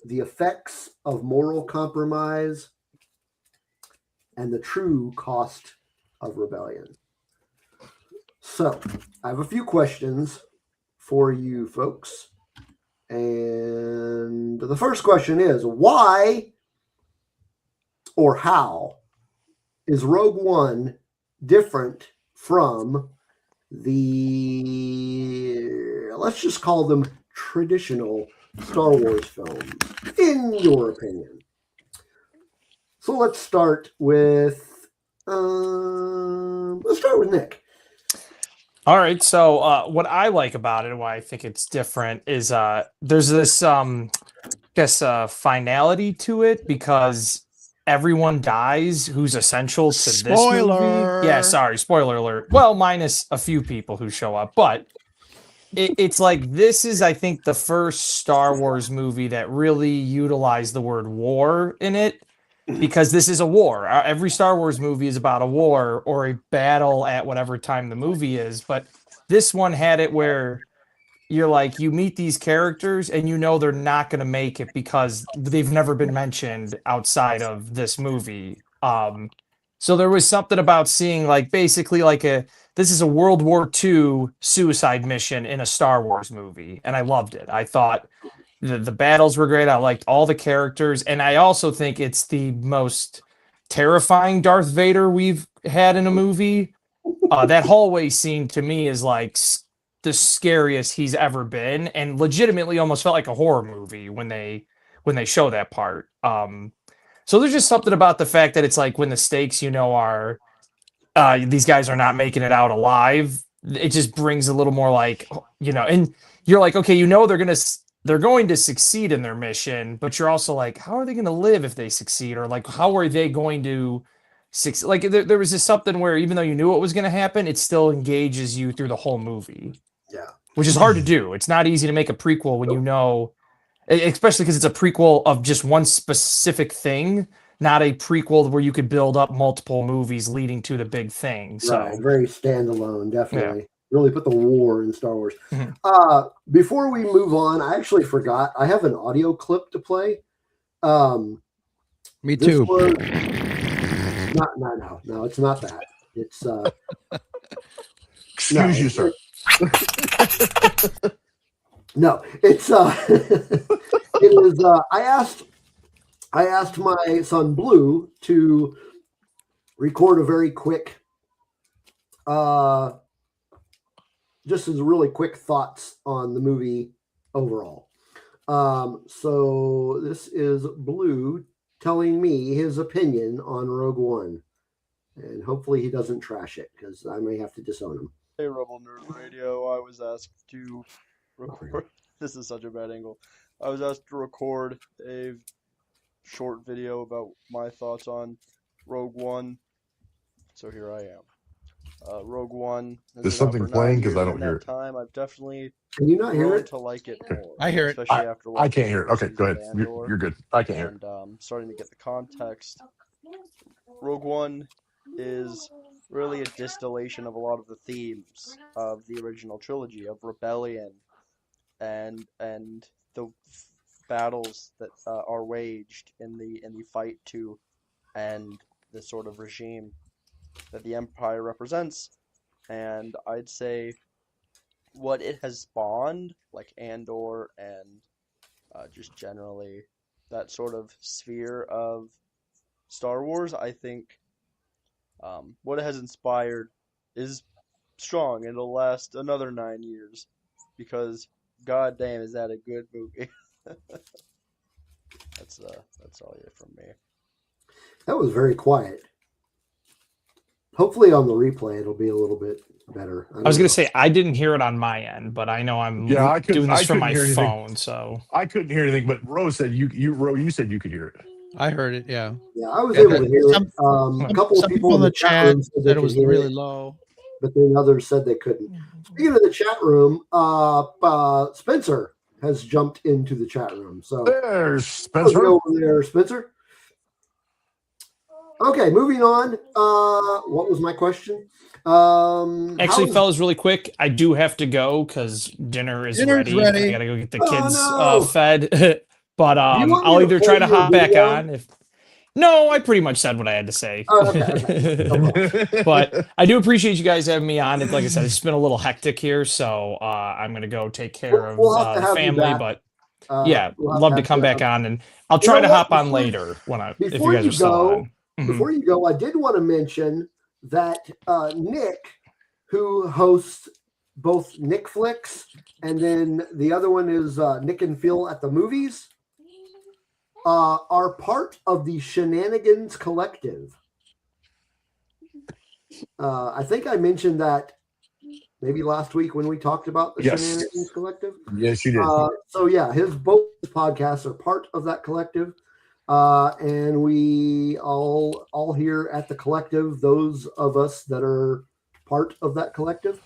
the effects of moral compromise and the true cost of rebellion. So, I have a few questions for you folks. And the first question is, why or how is Rogue One different from the, let's just call them traditional Star Wars films, in your opinion? So let's start with Nick. All right. So what I like about it and why I think it's different is there's this finality to it because everyone dies who's essential to this movie. Yeah, sorry, spoiler alert. Well, minus a few people who show up, but it's like this is, I think, the first Star Wars movie that really utilized the word war in it. Because this is a war. Every Star Wars movie is about a war or a battle at whatever time the movie is. But this one had it where you're like, you meet these characters and they're not going to make it because they've never been mentioned outside of this movie. So there was something about seeing this is a World War II suicide mission in a Star Wars movie. And I loved it. I thought the battles were great. I liked all the characters. And I also think it's the most terrifying Darth Vader we've had in a movie. That hallway scene to me is like the scariest he's ever been, and legitimately almost felt like a horror movie when they show that part. So there's just something about the fact that it's like when the stakes, are these guys are not making it out alive. It just brings a little more like, and you're like, okay, they're going to succeed in their mission, but you're also like, how are they going to live if they succeed? Or like, how are they going to like there was just something where even though you knew what was going to happen, it still engages you through the whole movie. Yeah. Which is hard to do. It's not easy to make a prequel when you know, especially because it's a prequel of just one specific thing, not a prequel where you could build up multiple movies leading to the big thing. So right, very standalone, definitely. Yeah. Really put the war in Star Wars. Before we move on, I actually forgot. I have an audio clip to play. Me too. No, it's not that. It's Excuse you, sir. No, it's it is. I asked my son Blue to record a very quick, just as really quick thoughts on the movie overall. So this is Blue telling me his opinion on Rogue One, and hopefully he doesn't trash it because I may have to disown him. Hey, Rebel Nerd Radio. I was asked to record. This is such a bad angle. I was asked to record a short video about my thoughts on Rogue One. So here I am. Rogue One. There's something playing because I don't hear it. Time I've definitely Can you not hear grown it? to like it more. I hear it. Especially after I can't hear it. Okay, season go of ahead. Andor, You're good. I can't hear it. and starting to get the context. Rogue One is really a distillation of a lot of the themes of the original trilogy of rebellion and the battles that are waged in the fight to end the sort of regime that the Empire represents. And I'd say what it has spawned, like Andor and just generally that sort of sphere of Star Wars, I think what it has inspired is strong, and it'll last another 9 years because goddamn is that a good movie. That's all you from me. That was very quiet. Hopefully on the replay it'll be a little bit better. I was going to say I didn't hear it on my end, but I know I'm doing this from my phone, so I couldn't hear anything. But Rose said you said you could hear it. I heard it. Yeah. Yeah, I was able to hear it. A couple of people in the chat room said it was really low, but then others said they couldn't. Speaking of the chat room, Spencer has jumped into the chat room. So there's Spencer. Over there, Spencer. Okay, moving on. What was my question? Actually, fellas, really quick, I do have to go because dinner's ready. I gotta go get the kids fed. But I'll either try to hop back on if. No, I pretty much said what I had to say. Okay. But I do appreciate you guys having me on. Like I said, it's been a little hectic here, so I'm going to go take care of family. But yeah, love to come back on, and I'll try to hop on later if you guys are still on. Before you go, I did want to mention that Nick, who hosts both Nick Flix, and then the other one is Nick and Phil at the Movies, are part of the Shenanigans Collective. I think I mentioned that maybe last week when we talked about the Shenanigans Collective. Yes, you did. So yeah, both podcasts are part of that collective. And we all here at the collective, those of us that are part of that collective,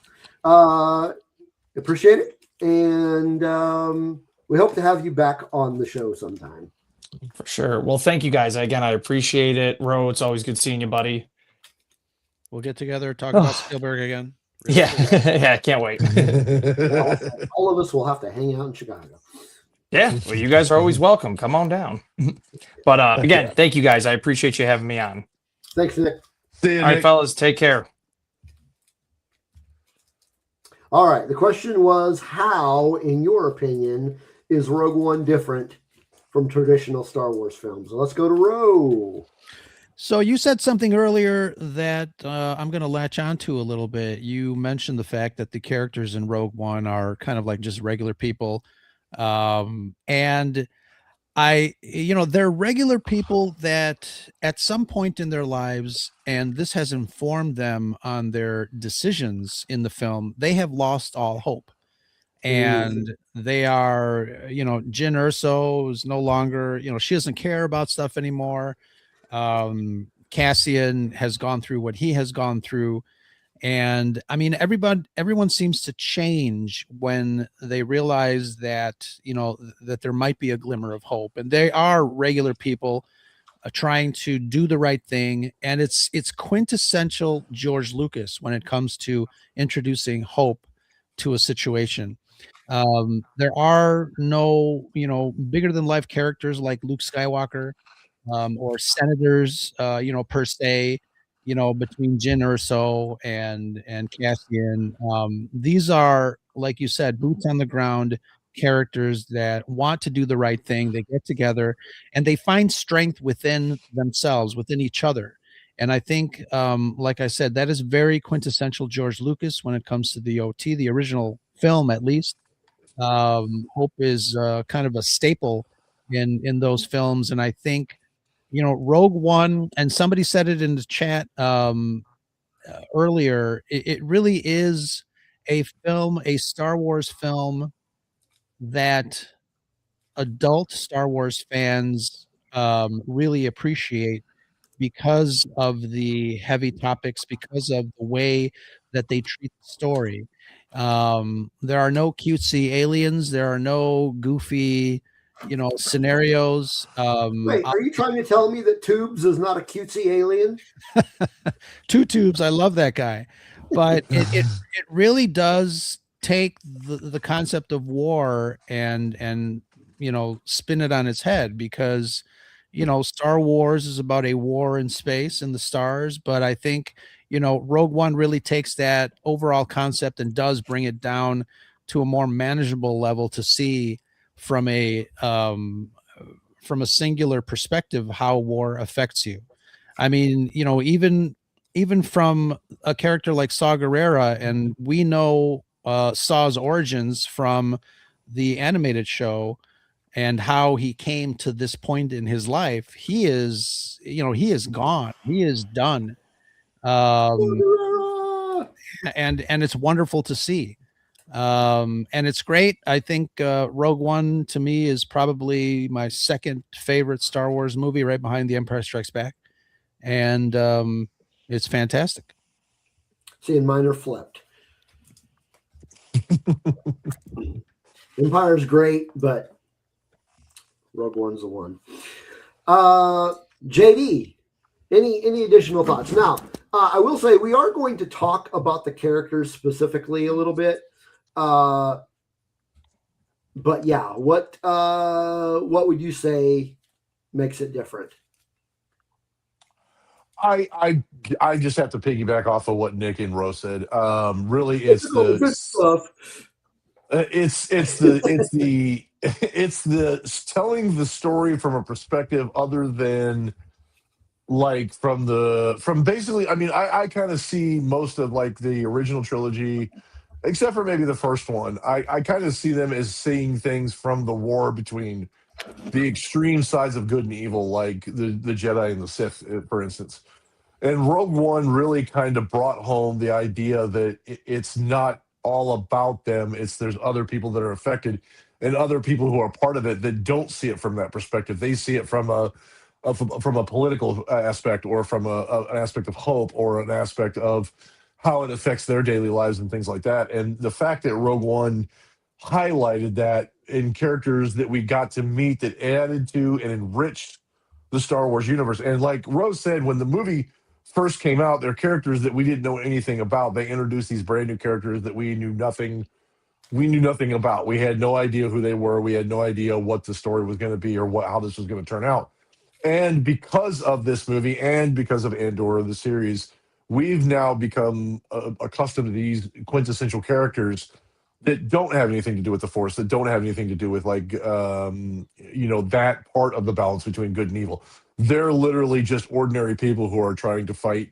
appreciate it. And we hope to have you back on the show sometime. For sure. Well, thank you guys. Again, I appreciate it. Ro, it's always good seeing you, buddy. We'll get together, talk about Spielberg again. Really yeah, I can't wait. All of us will have to hang out in Chicago. Yeah, well, you guys are always welcome. Come on down. But again, thank you guys. I appreciate you having me on. Thanks, Nick. See you, All right, fellas, take care. All right. The question was, how, in your opinion, is Rogue One different from traditional Star Wars films? So let's go to Ro. So you said something earlier that I'm going to latch onto a little bit. You mentioned the fact that the characters in Rogue One are kind of like just regular people. And they're regular people that at some point in their lives, and this has informed them on their decisions in the film, they have lost all hope. And they are, Jyn Erso is no longer, she doesn't care about stuff anymore. Cassian has gone through what he has gone through. And I mean, everyone seems to change when they realize that, that there might be a glimmer of hope, and they are regular people trying to do the right thing. And it's quintessential George Lucas when it comes to introducing hope to a situation. There are no, bigger than life characters like Luke Skywalker, or senators, per se, between Jyn Erso and Cassian. These are, like you said, boots on the ground characters that want to do the right thing. They get together and they find strength within themselves, within each other. And I think, like I said, that is very quintessential George Lucas when it comes to the OT, the original film, at least. Hope is kind of a staple in those films, and I think Rogue One, and somebody said it in the chat earlier. It really is a film, a Star Wars film that adult Star Wars fans really appreciate because of the heavy topics, because of the way that they treat the story. There are no cutesy aliens. There are no goofy, scenarios. Wait, are you trying to tell me that Tubes is not a cutesy alien? Two Tubes, I love that guy, but it really does take the concept of war and spin it on its head, because Star Wars is about a war in space and the stars, but I think Rogue One really takes that overall concept and does bring it down to a more manageable level to see from a singular perspective how war affects you. I mean, even from a character like Saw Gerrera, and we know Saw's origins from the animated show and how he came to this point in his life. He is gone. He is done. And it's wonderful to see. And it's great. I think Rogue One to me is probably my second favorite Star Wars movie, right behind The Empire Strikes Back. And it's fantastic. See, and mine are flipped. Empire's great, but Rogue One's the one. JD, any additional thoughts? Now, I will say we are going to talk about the characters specifically a little bit. But yeah, what would you say makes it different? I just have to piggyback off of what Nick and Rose said. Really, it's the good stuff. It's telling the story from a perspective other than like from basically. I mean, I kind of see most of like the original trilogy, except for maybe the first one. I kind of see them as seeing things from the war between the extreme sides of good and evil, like the Jedi and the Sith, for instance. And Rogue One really kind of brought home the idea that it's not all about them. There's other people that are affected and other people who are part of it that don't see it from that perspective. They see it from a political aspect, or from an aspect of hope, or an aspect of how it affects their daily lives and things like that. And the fact that Rogue One highlighted that in characters that we got to meet, that added to and enriched the Star Wars universe. And like Rose said, when the movie first came out, they're characters that we didn't know anything about. They introduced these brand new characters that we knew nothing about. We had no idea who they were. We had no idea what the story was going to be, or how this was going to turn out. And because of this movie, and because of Andor, the series, we've now become accustomed to these quintessential characters that don't have anything to do with the Force, that don't have anything to do with like that part of the balance between good and evil. They're literally just ordinary people who are trying to fight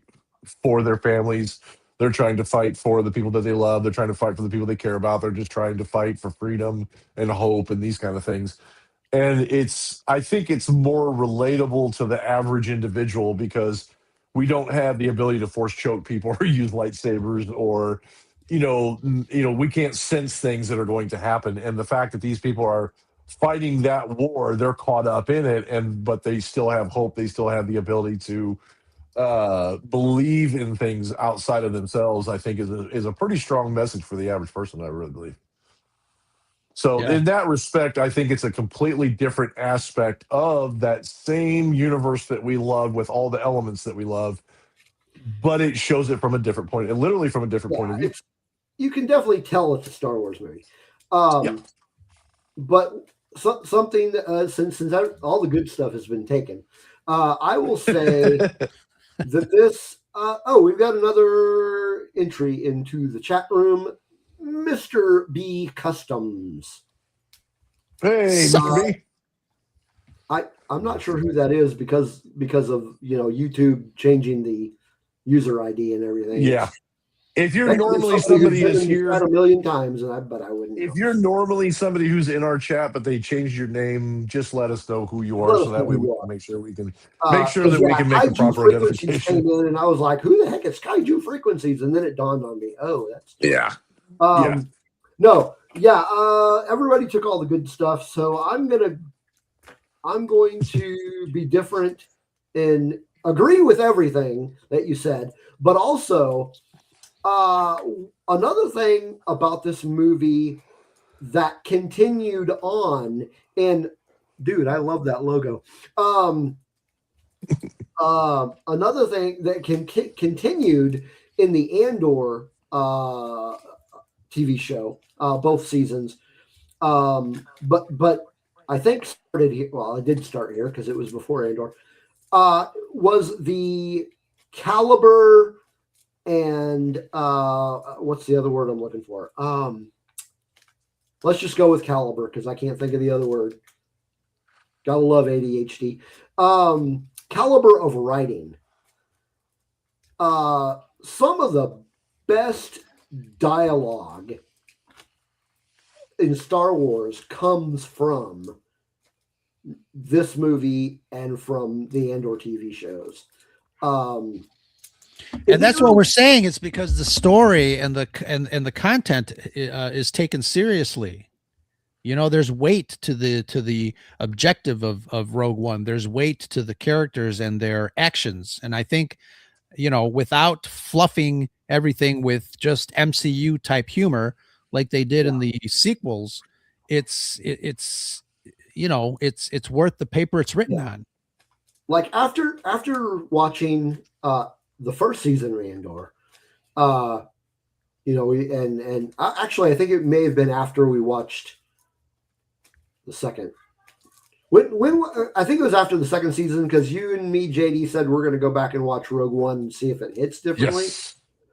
for their families. They're trying to fight for the people that they love. They're trying to fight for the people they care about. They're just trying to fight for freedom and hope and these kind of things. And I think it's more relatable to the average individual, because we don't have the ability to force choke people or use lightsabers, or we can't sense things that are going to happen. And the fact that these people are fighting that war, they're caught up in it, but they still have hope. They still have the ability to believe in things outside of themselves, I think is a pretty strong message for the average person. I really believe. So in that respect, I think it's a completely different aspect of that same universe that we love with all the elements that we love, but it shows it from a different point, literally from a different point of view. You can definitely tell it's a Star Wars movie. But something since all the good stuff has been taken, I will say that this. We've got another entry into the chat room. Mr. B Customs. Hey, Mr. B. I'm not sure who that is because of YouTube changing the user ID and everything. Yeah. If you're normally somebody who's here a million times, but I wouldn't. If you're normally somebody who's in our chat, but they changed your name, just let us know who you are, so that way we can make sure we can we can make the proper identification. Came in and I was like, "Who the heck is Kaiju Frequencies?" And then it dawned on me, "Oh, that's everybody took all the good stuff, so I'm going to be different and agree with everything that you said, but also another thing about this movie that continued on, and dude, I love that logo. Another thing that continued in the Andor TV show, both seasons, but I think started here. Well, it did start here because it was before Andor. Was the caliber and what's the other word I'm looking for? Let's just go with caliber because I can't think of the other word. Gotta love ADHD. Caliber of writing. Some of the best dialogue in Star Wars comes from this movie and from the Andor TV shows. And that's what we're saying. It's because the story and the content is taken seriously. There's weight to the objective of Rogue One. There's weight to the characters and their actions. And I think, without fluffing everything with just MCU type humor like they did in the sequels, it's worth the paper it's written on. Like after watching the first season of Andor, and actually I think it may have been after we watched the second. When I think it was after the second season because you and me, JD, said we're going to go back and watch Rogue One and see if it hits differently.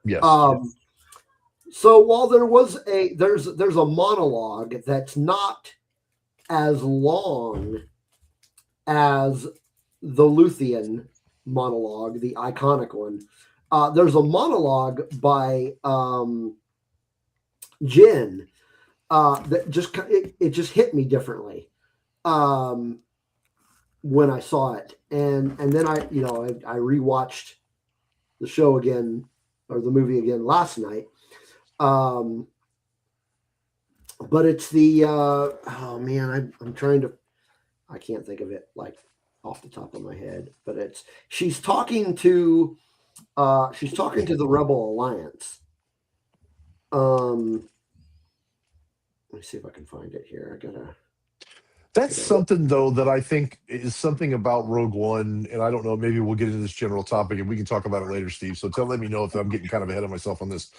Yes. So while there's a monologue that's not as long as the Luthien monologue, the iconic one, there's a monologue by Jin that just hit me differently when I saw it, and then I rewatched the show again or the movie again last night. But it's the I'm trying to, I can't think of it like off the top of my head, but she's talking to the Rebel Alliance. Let me see if I can find it here. That's something though that I think is something about Rogue One, and I don't know, maybe we'll get into this general topic and we can talk about it later, Steve. So let me know if I'm getting kind of ahead of myself on this.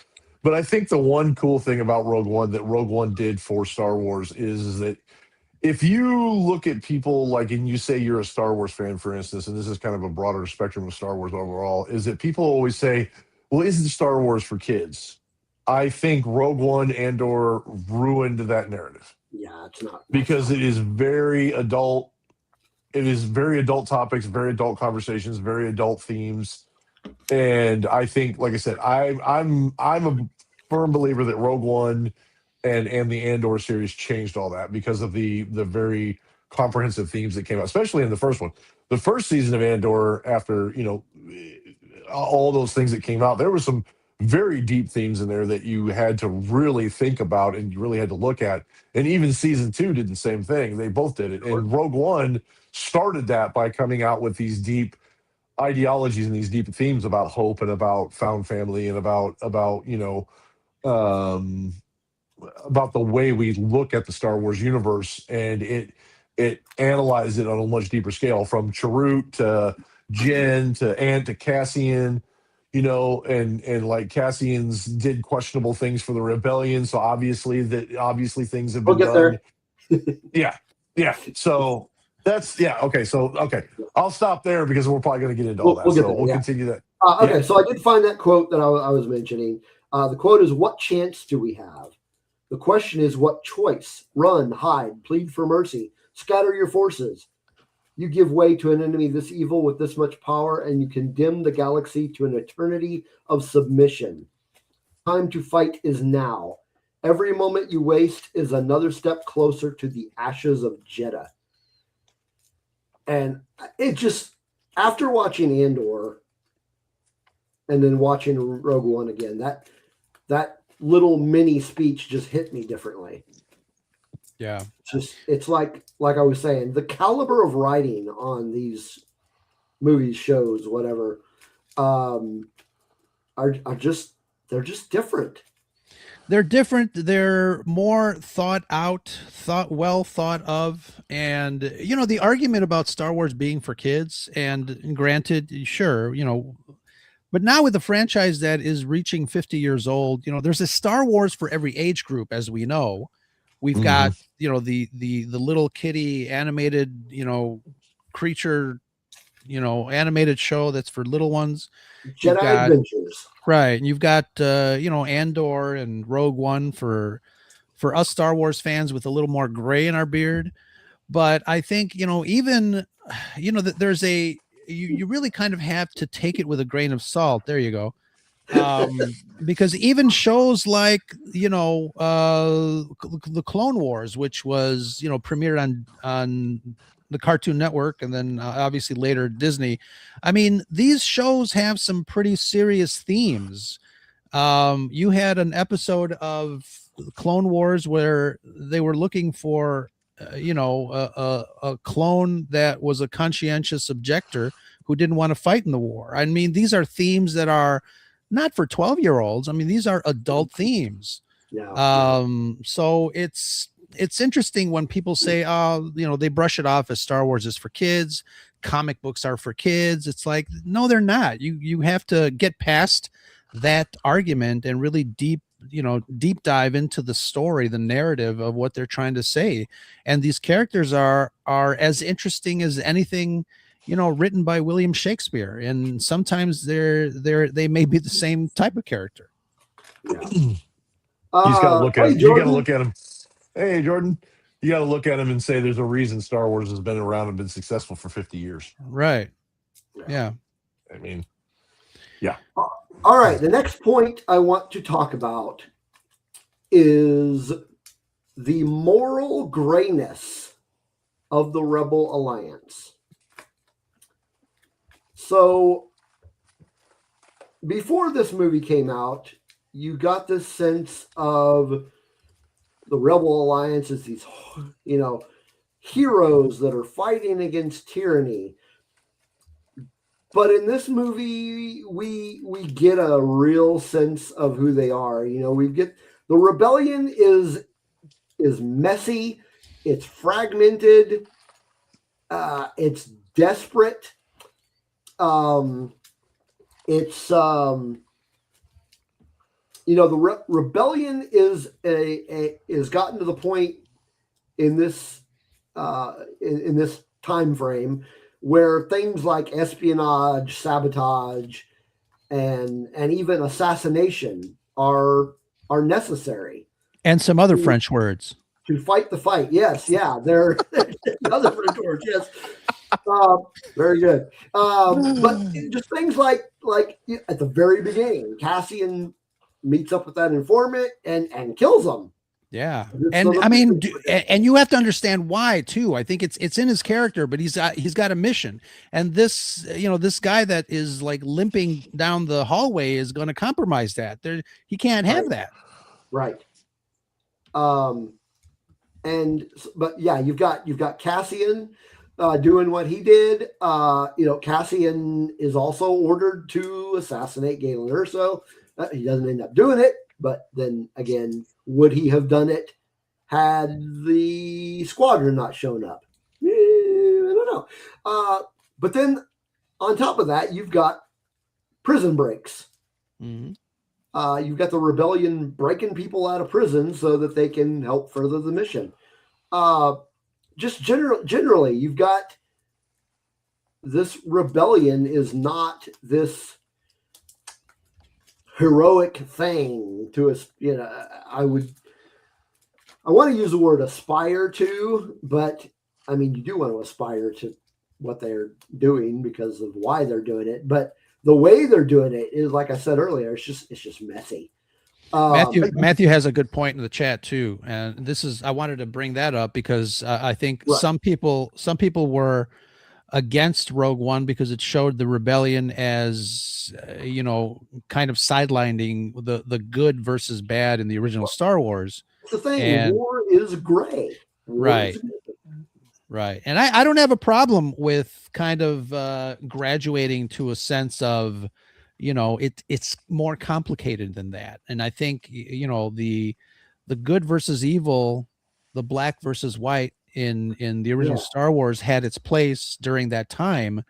But I think the one cool thing about Rogue One that Rogue One did for Star Wars is that if you look at people and you say you're a Star Wars fan, for instance, and this is kind of a broader spectrum of Star Wars overall, is that people always say, well, isn't Star Wars for kids? I think Rogue One Andor ruined that narrative. Yeah, it's not. Because it is very adult. It is very adult topics, very adult conversations, very adult themes. And I think, like I said, I'm a firm believer that Rogue One and the Andor series changed all that because of the very comprehensive themes that came out, especially in the first one. The first season of Andor, after all those things that came out, there were some very deep themes in there that you had to really think about and you really had to look at. And even season 2 did the same thing. They both did it. And Rogue One started that by coming out with these deep ideologies and these deep themes about hope and about found family and about um, about the way we look at the Star Wars universe, and it analyzed it on a much deeper scale, from Chirrut to Jin to Ant to Cassian, and like Cassian's did questionable things for the rebellion, so obviously things have We'll been get there. done. Yeah. So that's okay. So I'll stop there because we're probably going to get into all that. We'll get So there, we'll yeah. continue that. Okay, so I did find that quote that I was mentioning. The quote is, "What chance do we have? The question is, what choice? Run, hide, plead for mercy, scatter your forces. You give way to an enemy this evil with this much power, and you condemn the galaxy to an eternity of submission. Time to fight is now. Every moment you waste is another step closer to the ashes of Jeddah." And it just, after watching Andor and then watching Rogue One again, that little mini speech just hit me differently. Yeah. It's like I was saying, the caliber of writing on these movies, shows, whatever, they're just different. They're different. They're more thought out, well thought of. And, the argument about Star Wars being for kids, and granted, sure, but now with the franchise that is reaching 50 years old, there's a Star Wars for every age group, as we know. We've got, the little kitty animated, creature, animated show that's for little ones. Jedi Adventures. Right. And you've got, Andor and Rogue One for us Star Wars fans with a little more gray in our beard. But I think, even, that there's you really kind of have to take it with a grain of salt. There you go. Because even shows like, the Clone Wars, which was, premiered on the Cartoon Network, and then obviously later Disney. I mean, these shows have some pretty serious themes. You had an episode of Clone Wars where they were looking for, a clone that was a conscientious objector who didn't want to fight in the war. I mean, these are themes that are not for 12-year-olds. I mean, these are adult themes. Yeah. So it's interesting when people say, they brush it off as Star Wars is for kids, comic books are for kids. It's like, no, they're not. You have to get past that argument and really deep dive into the story, the narrative of what they're trying to say. And these characters are as interesting as anything, written by William Shakespeare. And sometimes they may be the same type of character. Yeah. You just got to look at you got to look at him. Hey, Jordan, you got to look at him and say there's a reason Star Wars has been around and been successful for 50 years. Right. Yeah. I mean, yeah. All right. The next point I want to talk about is the moral grayness of the Rebel Alliance. So before this movie came out, you got this sense of the Rebel Alliance as these, heroes that are fighting against tyranny. But in this movie, we get a real sense of who they are. We get the rebellion is messy, it's fragmented, it's desperate. It's the rebellion is gotten to the point in this in this time frame where things like espionage, sabotage, and even assassination are necessary. And some other French words. To fight the fight. Yes, yeah. They're other French words, yes. Very good. But just things like at the very beginning, Cassian meets up with that informant and kills him. Yeah. And I mean, and you have to understand why too. I think it's in his character, but he's got a mission. And this, this guy that is like limping down the hallway is going to compromise that. He can't have that. Right. But yeah, you've got Cassian doing what he did. Cassian is also ordered to assassinate Galen Erso. He doesn't end up doing it, but then again, would he have done it had the squadron not shown up? I don't know. But then on top of that, you've got prison breaks. Mm-hmm. You've got the rebellion breaking people out of prison so that they can help further the mission. Just generally, you've got this rebellion is not this heroic thing to us. I want to use the word aspire to, but I mean, you do want to aspire to what they're doing because of why they're doing it. But the way they're doing it is, like I said earlier, it's just messy. Matthew has a good point in the chat too, and I wanted to bring that up because I think some people were against Rogue One because it showed the rebellion as kind of sidelining the good versus bad in the original Star Wars. It's the thing, war is gray. Right. And I don't have a problem with kind of graduating to a sense of, it's more complicated than that. And I think, the good versus evil, the black versus white in the original Star Wars had its place during that time.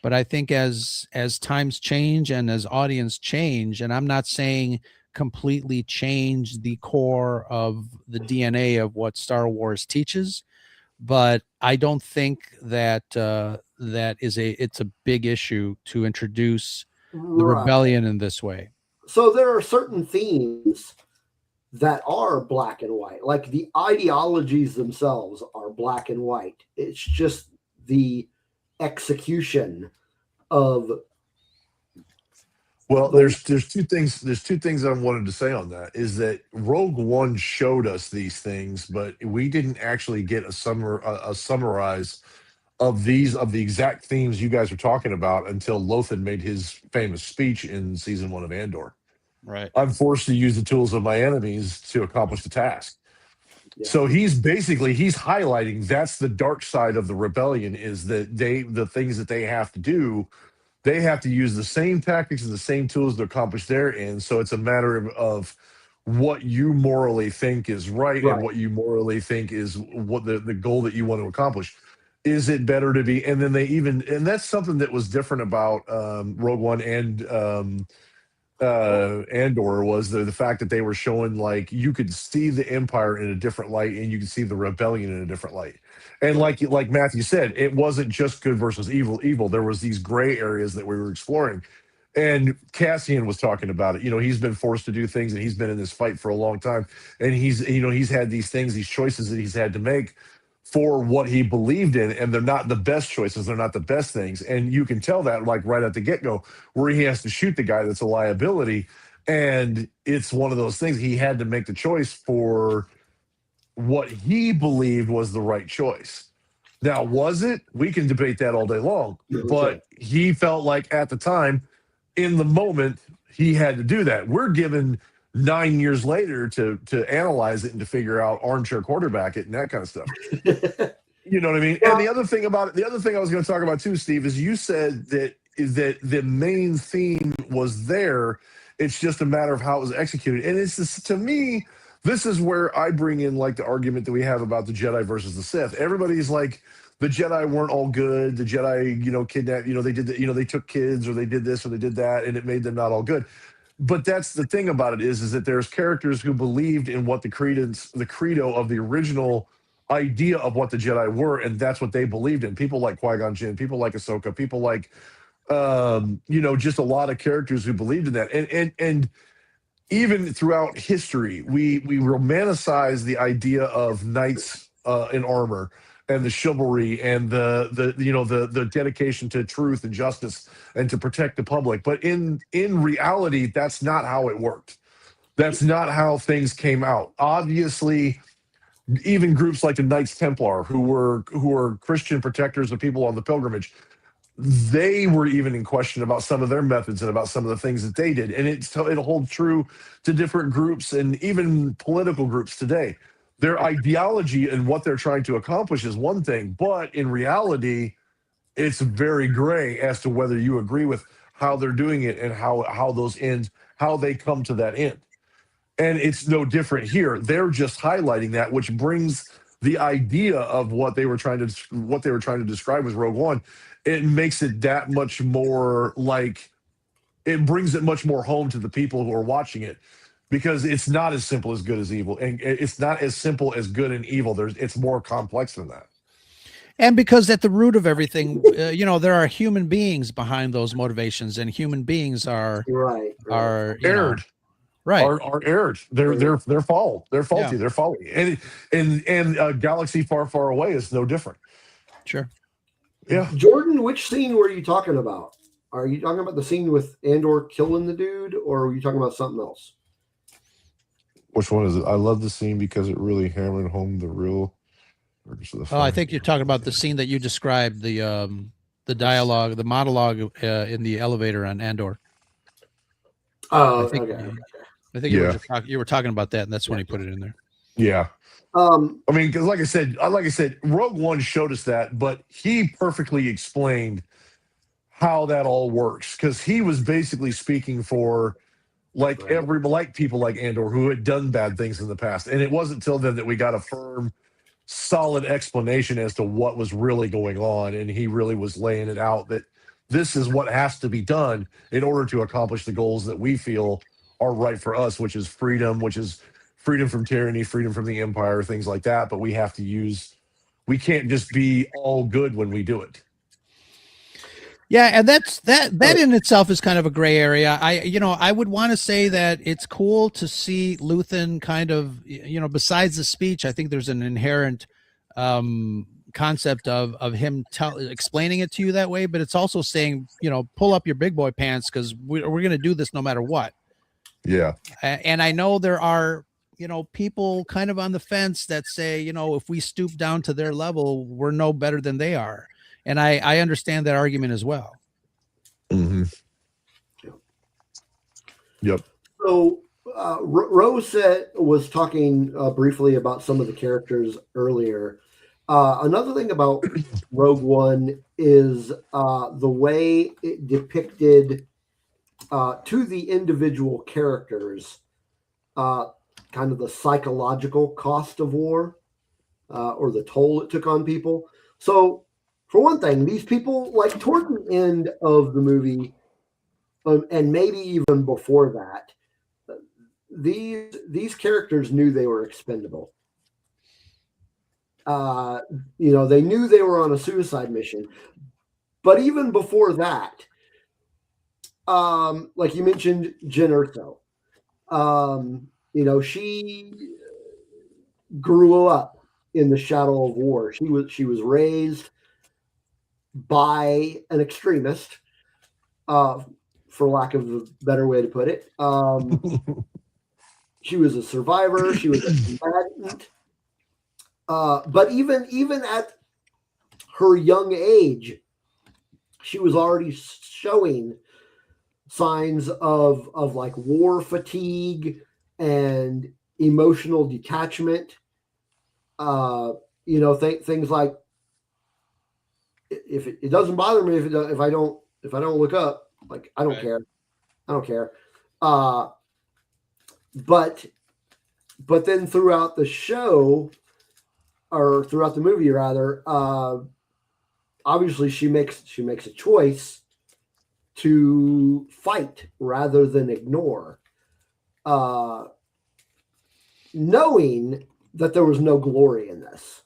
But I think as times change and as audience change, and I'm not saying completely change the core of the DNA of what Star Wars teaches, but I don't think that it's a big issue to introduce the rebellion in this way. So there are certain themes that are black and white, like the ideologies themselves are black and white. It's just the execution of. Well, there's two things. There's two things I wanted to say on that. Is that Rogue One showed us these things, but we didn't actually get a summarize of the exact themes you guys are talking about until Lothan made his famous speech in season 1 of Andor. Right. I'm forced to use the tools of my enemies to accomplish the task. Yeah. So he's highlighting that's the dark side of the rebellion, is that the things that they have to do. They have to use the same tactics and the same tools to accomplish their ends. So it's a matter of what you morally think is right and what you morally think is what the goal that you want to accomplish. Is it better to be? And then and that's something that was different about Rogue One and Andor was the fact that they were showing, like, you could see the Empire in a different light and you could see the rebellion in a different light. And like Matthew said, it wasn't just good versus evil. There was these gray areas that we were exploring. And Cassian was talking about it. He's been forced to do things and he's been in this fight for a long time. And he's had these things, these choices that he's had to make for what he believed in, and they're not the best choices. They're not the best things. And you can tell that, like, right at the get-go, where he has to shoot the guy that's a liability. And it's one of those things. He had to make the choice for what he believed was the right choice. Now, was it? We can debate that all day long. But he felt like at the time, in the moment, he had to do that. We're given 9 years later to analyze it and to figure out armchair quarterback it and that kind of stuff. You know what I mean? And the other thing I was going to talk about too, Steve, is you said that the main theme was there. It's just a matter of how it was executed. And it's just, to me, this is where I bring in, like, the argument that we have about the Jedi versus the Sith. Everybody's like, the Jedi weren't all good. The Jedi, kidnapped, they did they took kids, or they did this or they did that, and it made them not all good. But that's the thing about it is that there's characters who believed in what the credo of the original idea of what the Jedi were, and that's what they believed in. People like Qui-Gon Jinn, people like Ahsoka, people like, just a lot of characters who believed in that. And even throughout history, we romanticize the idea of knights in armor and the chivalry and the dedication to truth and justice and to protect the public. But in reality, that's not how it worked. That's not how things came out. Obviously, even groups like the Knights Templar, who were Christian protectors of people on the pilgrimage, they were even in question about some of their methods and about some of the things that they did. And it holds true to different groups and even political groups today. their ideology and what they're trying to accomplish is one thing, but in reality, it's very gray as to whether you agree with how they're doing it and how those ends, how they come to that end. And it's no different here. They're just highlighting that, which brings the idea of what they were trying to describe with Rogue One. It makes it that much more like, it brings it much more home to the people who are watching it, because it's not as simple as good as evil, and it's not as simple as good and evil. It's more complex than that. And because at the root of everything, there are human beings behind those motivations, and human beings are erred. Right. Are erred. They're faulty. Yeah. They're faulty. And a galaxy far, far away is no different. Sure. Yeah. Jordan, which scene were you talking about? Are you talking about the scene with Andor killing the dude, or are you talking about something else? Which one is it? I love the scene because it really hammered home the real. I think you're talking about the scene that you described, the dialogue, the monologue in the elevator on Andor. Oh, I think you were talking about that, and that's when he put it in there. Yeah. I mean, because like I said, Rogue One showed us that, but he perfectly explained how that all works, because he was basically speaking for like people like Andor who had done bad things in the past, and it wasn't until then that we got a firm, solid explanation as to what was really going on, and he really was laying it out that this is what has to be done in order to accomplish the goals that we feel are right for us, which is freedom from tyranny, freedom from the Empire, things like that. But we can't just be all good when we do it. Yeah, and that in itself is kind of a gray area. I would want to say that it's cool to see Luthen kind of, besides the speech, I think there's an inherent concept of him explaining it to you that way, but it's also saying, pull up your big boy pants, because we're going to do this no matter what. Yeah. And I know there are, people kind of on the fence that say, if we stoop down to their level, we're no better than they are. And I understand that argument as well. Mm-hmm. Yep. So Rose was talking briefly about some of the characters earlier. Another thing about Rogue One is the way it depicted to the individual characters kind of the psychological cost of war or the toll it took on people. So, for one thing, these people, like toward the end of the movie, and maybe even before that, these characters knew they were expendable. They knew they were on a suicide mission. But even before that, like you mentioned, Jyn Erso, she grew up in the shadow of war. She was raised by an extremist, for lack of a better way to put it. She was a survivor. She was a combatant. But even at her young age, she was already showing signs of like war fatigue and emotional detachment. Things like, if it doesn't bother me if I don't look up, like I don't care. But then throughout the show, or throughout the movie rather, obviously she makes a choice to fight rather than ignore, knowing that there was no glory in this,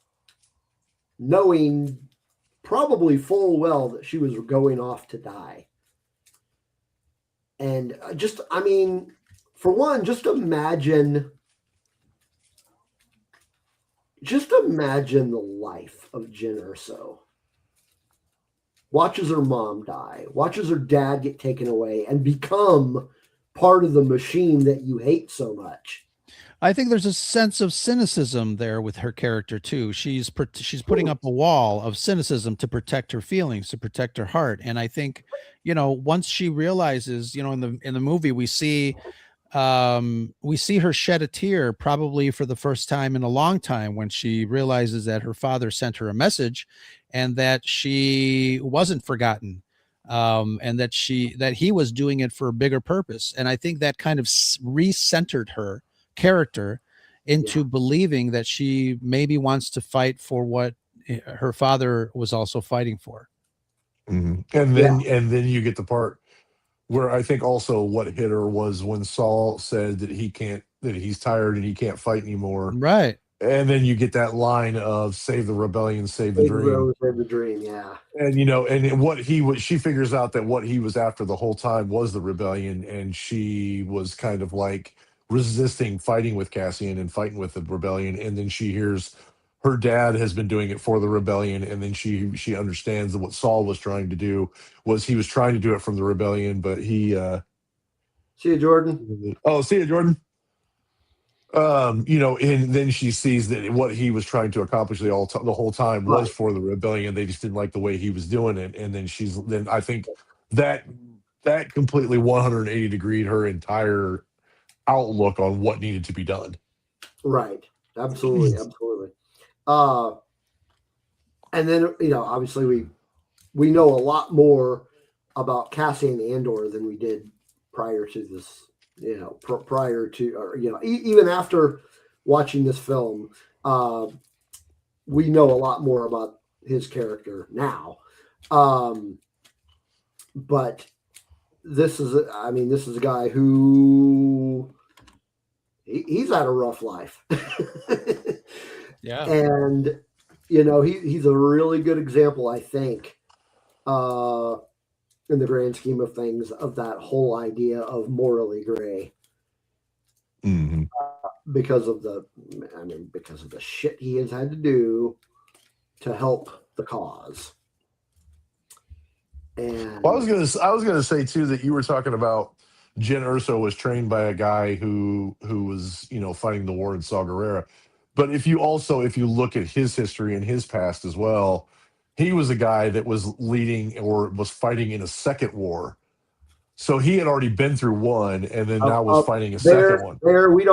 knowing probably full well that she was going off to die. And for one, just imagine the life of Jyn Erso. Watches her mom die, watches her dad get taken away and become part of the machine that you hate so much. I think there's a sense of cynicism there with her character too. She's putting up a wall of cynicism to protect her feelings, to protect her heart. And I think, once she realizes, in the movie we see we see her shed a tear probably for the first time in a long time when she realizes that her father sent her a message and that she wasn't forgotten, and that he was doing it for a bigger purpose. And I think that kind of recentered her character into believing that she maybe wants to fight for what her father was also fighting for. And then you get the part where I think also what hit her was when Saul said that he's tired and he can't fight anymore. Right. And then you get that line of "Save the rebellion, save the dream." Save the dream, yeah. And she figures out that what he was after the whole time was the rebellion, and she was kind of like resisting fighting with Cassian and fighting with the rebellion. And then she hears her dad has been doing it for the rebellion, and then she understands that what Saul was trying to do was he was trying to do it from the rebellion, but he see you, Jordan. Oh, see you, Jordan. And then she sees that what he was trying to accomplish the whole time was for the rebellion. They just didn't like the way he was doing it. And then I think that completely 180 degreed her entire outlook on what needed to be done. Right. Absolutely. And then, obviously we know a lot more about Cassian Andor than we did prior to this, prior to, or, even after watching this film, we know a lot more about his character now. But this is a guy who he's had a rough life. Yeah. And, he's a really good example, I think, in the grand scheme of things, of that whole idea of morally gray. Mm-hmm. Because of the shit he has had to do to help the cause. And I was gonna say too that you were talking about Jyn Erso was trained by a guy who was fighting the war in Saw Gerrera. But if you look at his history and his past as well, he was a guy that was leading or was fighting in a second war. So he had already been through one, and then now was fighting a second one. We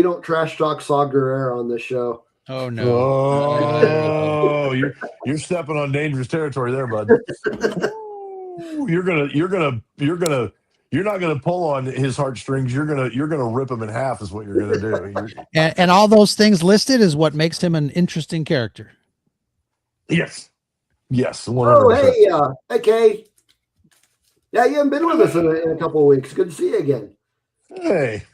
don't trash talk Saw Gerrera on this show. Oh no! Oh, you're stepping on dangerous territory there, bud. You're not gonna pull on his heartstrings. You're gonna rip him in half. Is what you're gonna do. And all those things listed is what makes him an interesting character. Yes. 100%. Oh, hey, Kay. Yeah, you haven't been with us in a couple of weeks. Good to see you again. Hey.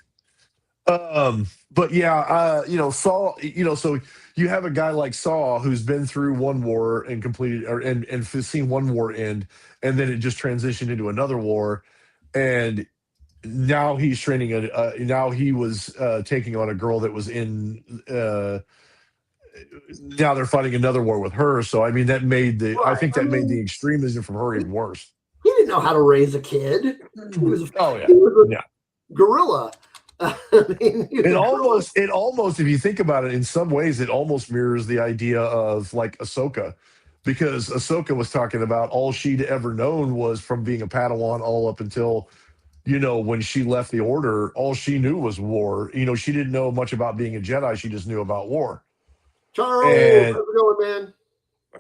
But yeah, Saul, so you have a guy like Saul who's been through one war and completed and seen one war end, and then it just transitioned into another war. And now he's training now he was taking on a girl that was in now they're fighting another war with her. So I mean that made the the extremism from her even worse. He didn't know how to raise a kid. He was a gorilla. It almost, if you think about it, in some ways, it almost mirrors the idea of like Ahsoka, because Ahsoka was talking about all she'd ever known was from being a Padawan all up until, when she left the Order, all she knew was war. She didn't know much about being a Jedi. She just knew about war. Charles, how's it going, man?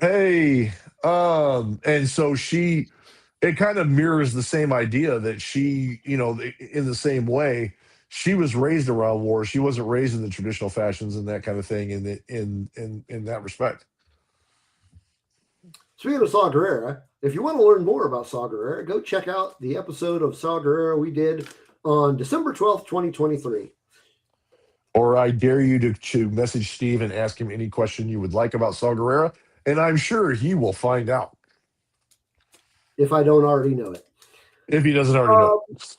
Hey, and so it kind of mirrors the same idea that she, in the same way, she was raised around war. She wasn't raised in the traditional fashions and that kind of thing in that respect. Speaking of Saw Gerrera, if you want to learn more about Saw Gerrera, go check out the episode of Saw Gerrera we did on December 12th, 2023. Or I dare you to message Steve and ask him any question you would like about Saw Gerrera, and I'm sure he will find out. If I don't already know it. If he doesn't already know it.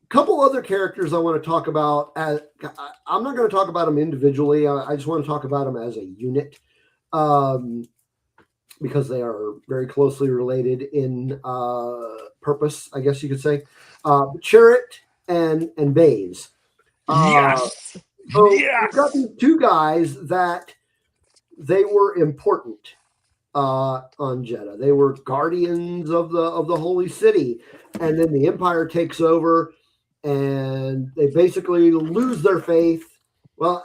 Couple other characters I want to talk about. I'm not going to talk about them individually. I just want to talk about them as a unit, because they are very closely related in purpose, I guess you could say. Chirrut and Baze. Yes. So we've got these two guys that they were important on Jeddah. They were guardians of the holy city, and then the Empire takes over. and they basically lose their faith. Well,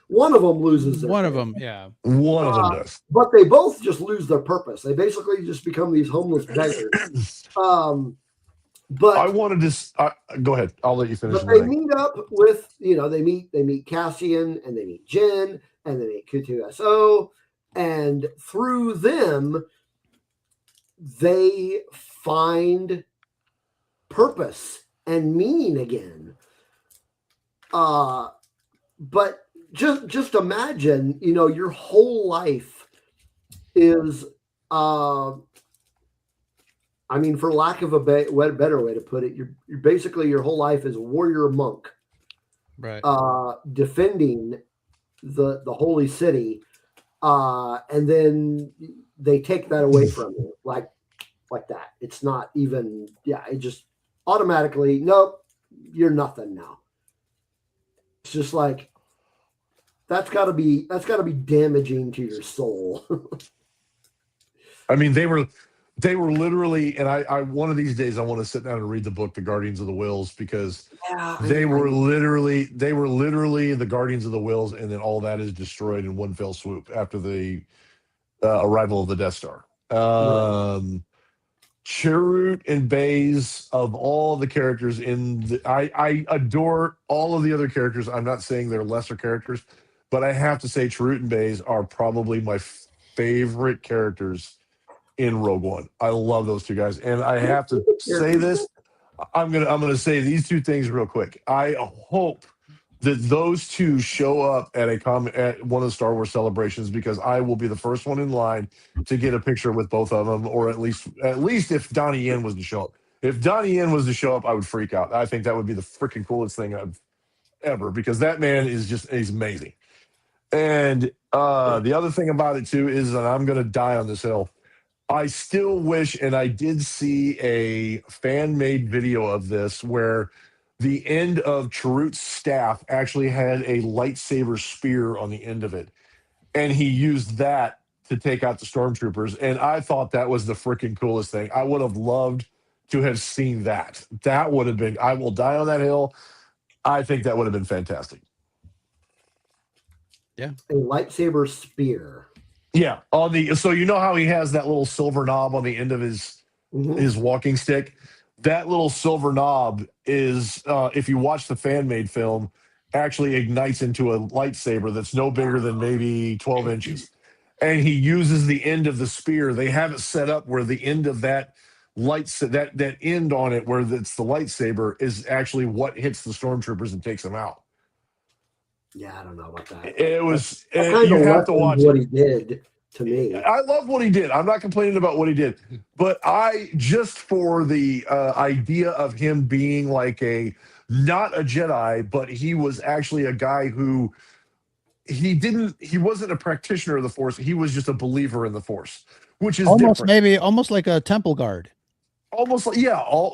one of them loses their One faith. of them, yeah. One of them does. But they both just lose their purpose. They basically just become these homeless beggars. But I wanted to go ahead. I'll let you finish. But they meet up with, they meet Cassian, and they meet Jin, and they meet K2SO, and through them, they find purpose and meaning again. But just imagine, your whole life is, for lack of a better way to put it, you're basically, your whole life is a warrior monk, right? Defending the holy city, and then they take that away from you, like that. It's not even, it just automatically, nope, you're nothing now. It's just like, that's got to be damaging to your soul. They were literally, and I one of these days I want to sit down and read the book, The Guardians of the Wills, because they were literally the Guardians of the Wills, and then all that is destroyed in one fell swoop after the arrival of the Death Star. Chirrut and Baze, of all the characters I adore all of the other characters. I'm not saying they're lesser characters, but I have to say Chirrut and Baze are probably my favorite characters in Rogue One. I love those two guys, and I have to say this. I'm gonna say these two things real quick. I hope that those two show up at at one of the Star Wars celebrations, because I will be the first one in line to get a picture with both of them, or at least if Donnie Yen was to show up. If Donnie Yen was to show up, I would freak out. I think that would be the freaking coolest thing ever, because that man he's amazing. And the other thing about it too is that I'm gonna die on this hill. I still wish, and I did see a fan-made video of this, where the end of Chirrut's staff actually had a lightsaber spear on the end of it, and he used that to take out the stormtroopers. And I thought that was the freaking coolest thing. I would have loved to have seen that. That would have been, I will die on that hill. I think that would have been fantastic. Yeah. A lightsaber spear. Yeah. So you know how he has that little silver knob on the end of his walking stick? That little silver knob is, if you watch the fan-made film, actually ignites into a lightsaber that's no bigger than maybe 12 inches. And he uses the end of the spear. They have it set up where the end of that that end on it, where it's the lightsaber, is actually what hits the stormtroopers and takes them out. Yeah, I don't know about that. It was, you have to watch what he did to me. I love what he did. I'm not complaining about what he did, but just for the idea of him being like not a Jedi, but he was actually a guy who he wasn't a practitioner of the Force. He was just a believer in the Force, which is almost like a temple guard. Almost like,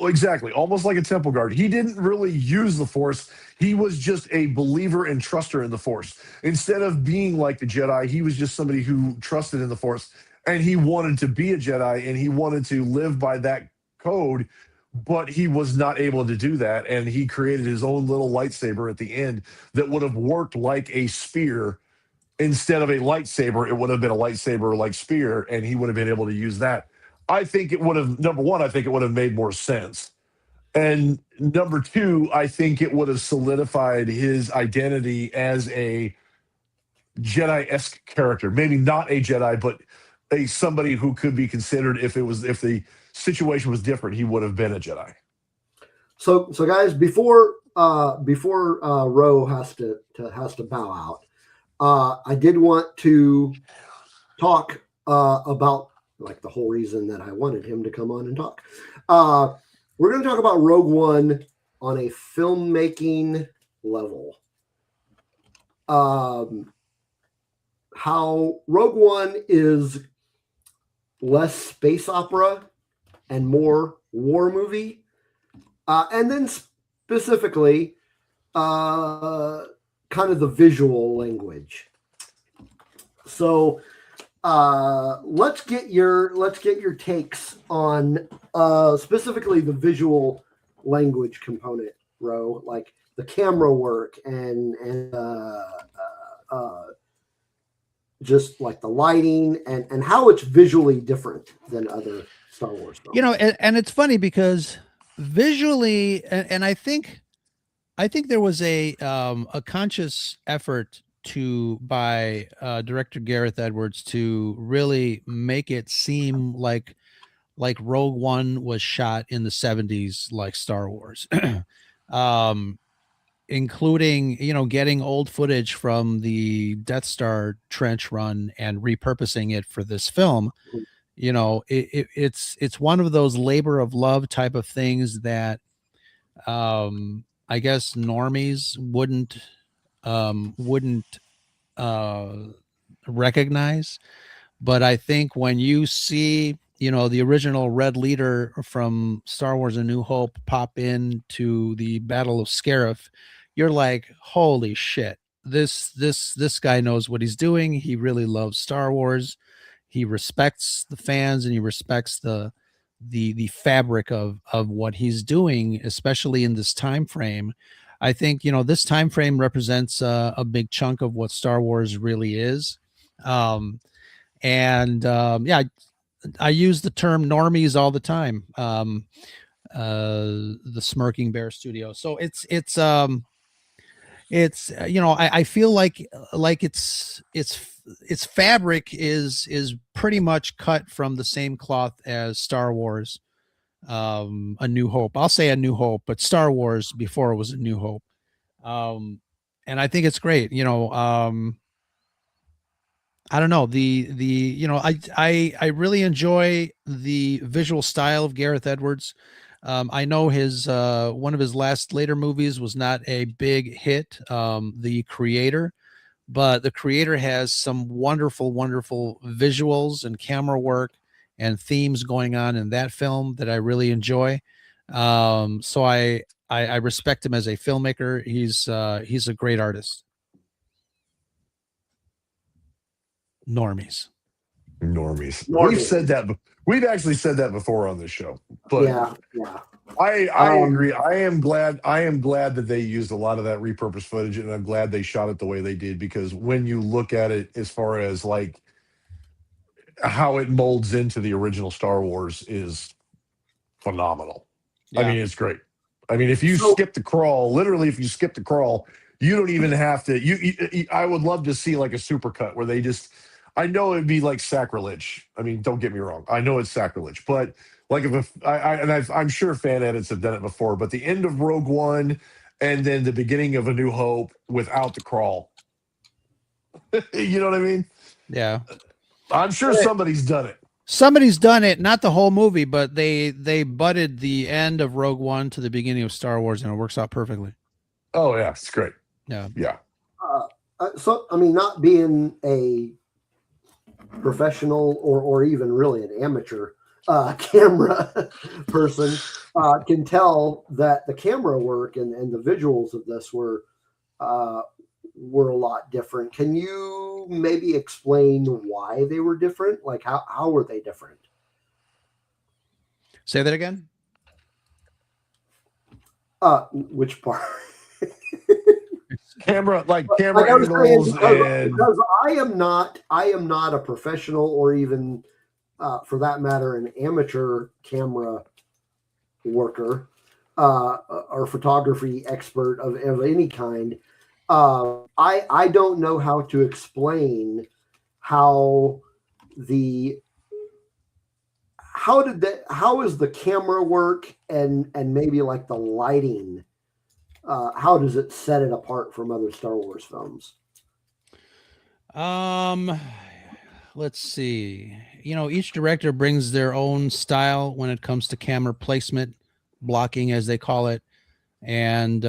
exactly. Almost like a temple guard. He didn't really use the Force. He was just a believer and truster in the Force. Instead of being like the Jedi, he was just somebody who trusted in the Force, and he wanted to be a Jedi, and he wanted to live by that code, but he was not able to do that. And he created his own little lightsaber at the end that would have worked like a spear. Instead of a lightsaber, it would have been a lightsaber like spear, and he would have been able to use that. I think it would have, number one, I think it would have made more sense. And number two, I think it would have solidified his identity as a Jedi-esque character. Maybe not a Jedi, but somebody who could be considered, if the situation was different, he would have been a Jedi. So guys, before Ro has to bow out, I did want to talk about, like, the whole reason that I wanted him to come on and talk. We're going to talk about Rogue One on a filmmaking level. How Rogue One is less space opera and more war movie. And then specifically, kind of the visual language. So, let's get your takes on specifically the visual language component Ro, like the camera work and just like the lighting and how it's visually different than other Star Wars films. You know, and it's funny because visually, and I think there was a conscious effort by director Gareth Edwards to really make it seem like Rogue One was shot in the 70s like Star Wars. Including, you know, getting old footage from the Death Star trench run and repurposing it for this film. You know, it's one of those labor of love type of things that I guess normies wouldn't recognize. But I think when you see, you know, the original Red Leader from Star Wars A New Hope pop into the Battle of Scarif, you're like, holy shit, this guy knows what he's doing. He really loves Star Wars. He respects the fans and he respects the fabric of what he's doing, especially in this time frame. I think, you know, this time frame represents a big chunk of what Star Wars really is. Yeah, I use the term normies all the time. The Smirking Bear Studio. So it's you know, I feel like its fabric is pretty much cut from the same cloth as Star Wars, A New Hope. I'll say A New Hope, but Star Wars before it was A New Hope. And I think it's great. You know, I don't know, you know, I really enjoy the visual style of Gareth Edwards. I know his one of his later movies was not a big hit, The Creator, but The Creator has some wonderful visuals and camera work and themes going on in that film that I really enjoy. So I respect him as a filmmaker. He's a great artist. Normies. We've said that. We've actually said that before on this show. But yeah. I agree. I am glad that they used a lot of that repurposed footage, and I'm glad they shot it the way they did, because when you look at it as far as like how it molds into the original Star Wars is phenomenal. Yeah. I mean, it's great. I mean, if you skip the crawl, literally, if you skip the crawl, you don't even have to. I would love to see like a supercut where they just. I know it'd be like sacrilege. I mean, don't get me wrong. I know it's sacrilege, but like I'm sure fan edits have done it before. But the end of Rogue One and then the beginning of A New Hope without the crawl. You know what I mean? Yeah. I'm sure somebody's done it. Somebody's done it, not the whole movie, but they butted the end of Rogue One to the beginning of Star Wars, and it works out perfectly. Oh yeah, it's great. Yeah. So I mean, not being a professional or even really an amateur camera person, can tell that the camera work and the visuals of this were a lot different. Can you maybe explain why they were different? Like how were they different? Say that again. Which part? camera angles, because I am not a professional or even for that matter an amateur camera worker or photography expert of any kind. I don't know how to explain how is the camera work and maybe like the lighting, how does it set it apart from other Star Wars films? Let's see. You know, each director brings their own style when it comes to camera placement, blocking as they call it, and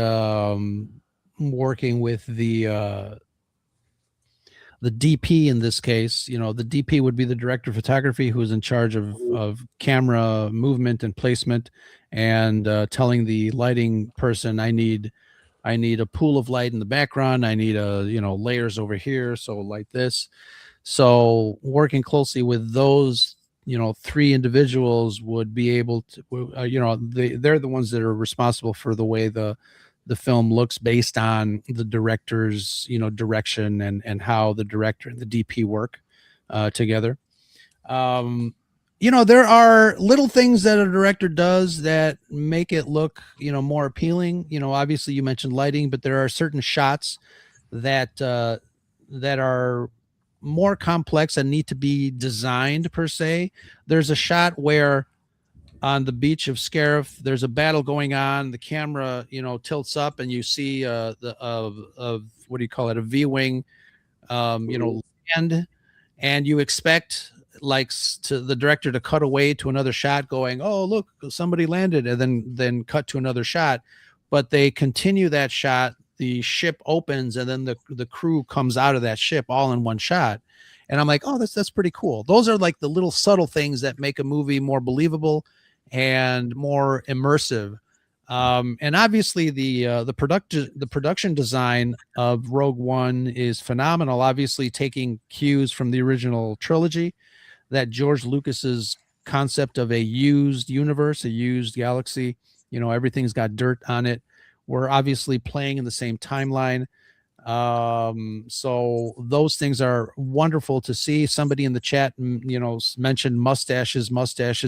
working with the DP in this case. You know, the DP would be the director of photography, who is in charge of camera movement and placement, and telling the lighting person, I need a pool of light in the background. I need layers over here. So like this. So working closely with those three individuals would be able to, they're the ones that are responsible for the way the film looks based on the director's, direction and how the director and the DP work together. There are little things that a director does that make it look, more appealing. Obviously you mentioned lighting, but there are certain shots that are more complex and need to be designed per se. There's a shot where on the beach of Scarif, there's a battle going on. The camera, tilts up and you see of what do you call it? A V-wing, land, and you expect to the director to cut away to another shot going, oh, look, somebody landed, and then cut to another shot. But they continue that shot. The ship opens and then the crew comes out of that ship all in one shot. And I'm like, oh, that's pretty cool. Those are like the little subtle things that make a movie more believable and more immersive. And obviously the production design of Rogue One is phenomenal. Obviously taking cues from the original trilogy, that George Lucas's concept of a used universe, a used galaxy, everything's got dirt on it. We're obviously playing in the same timeline. So those things are wonderful to see. Somebody in the chat, mentioned mustaches,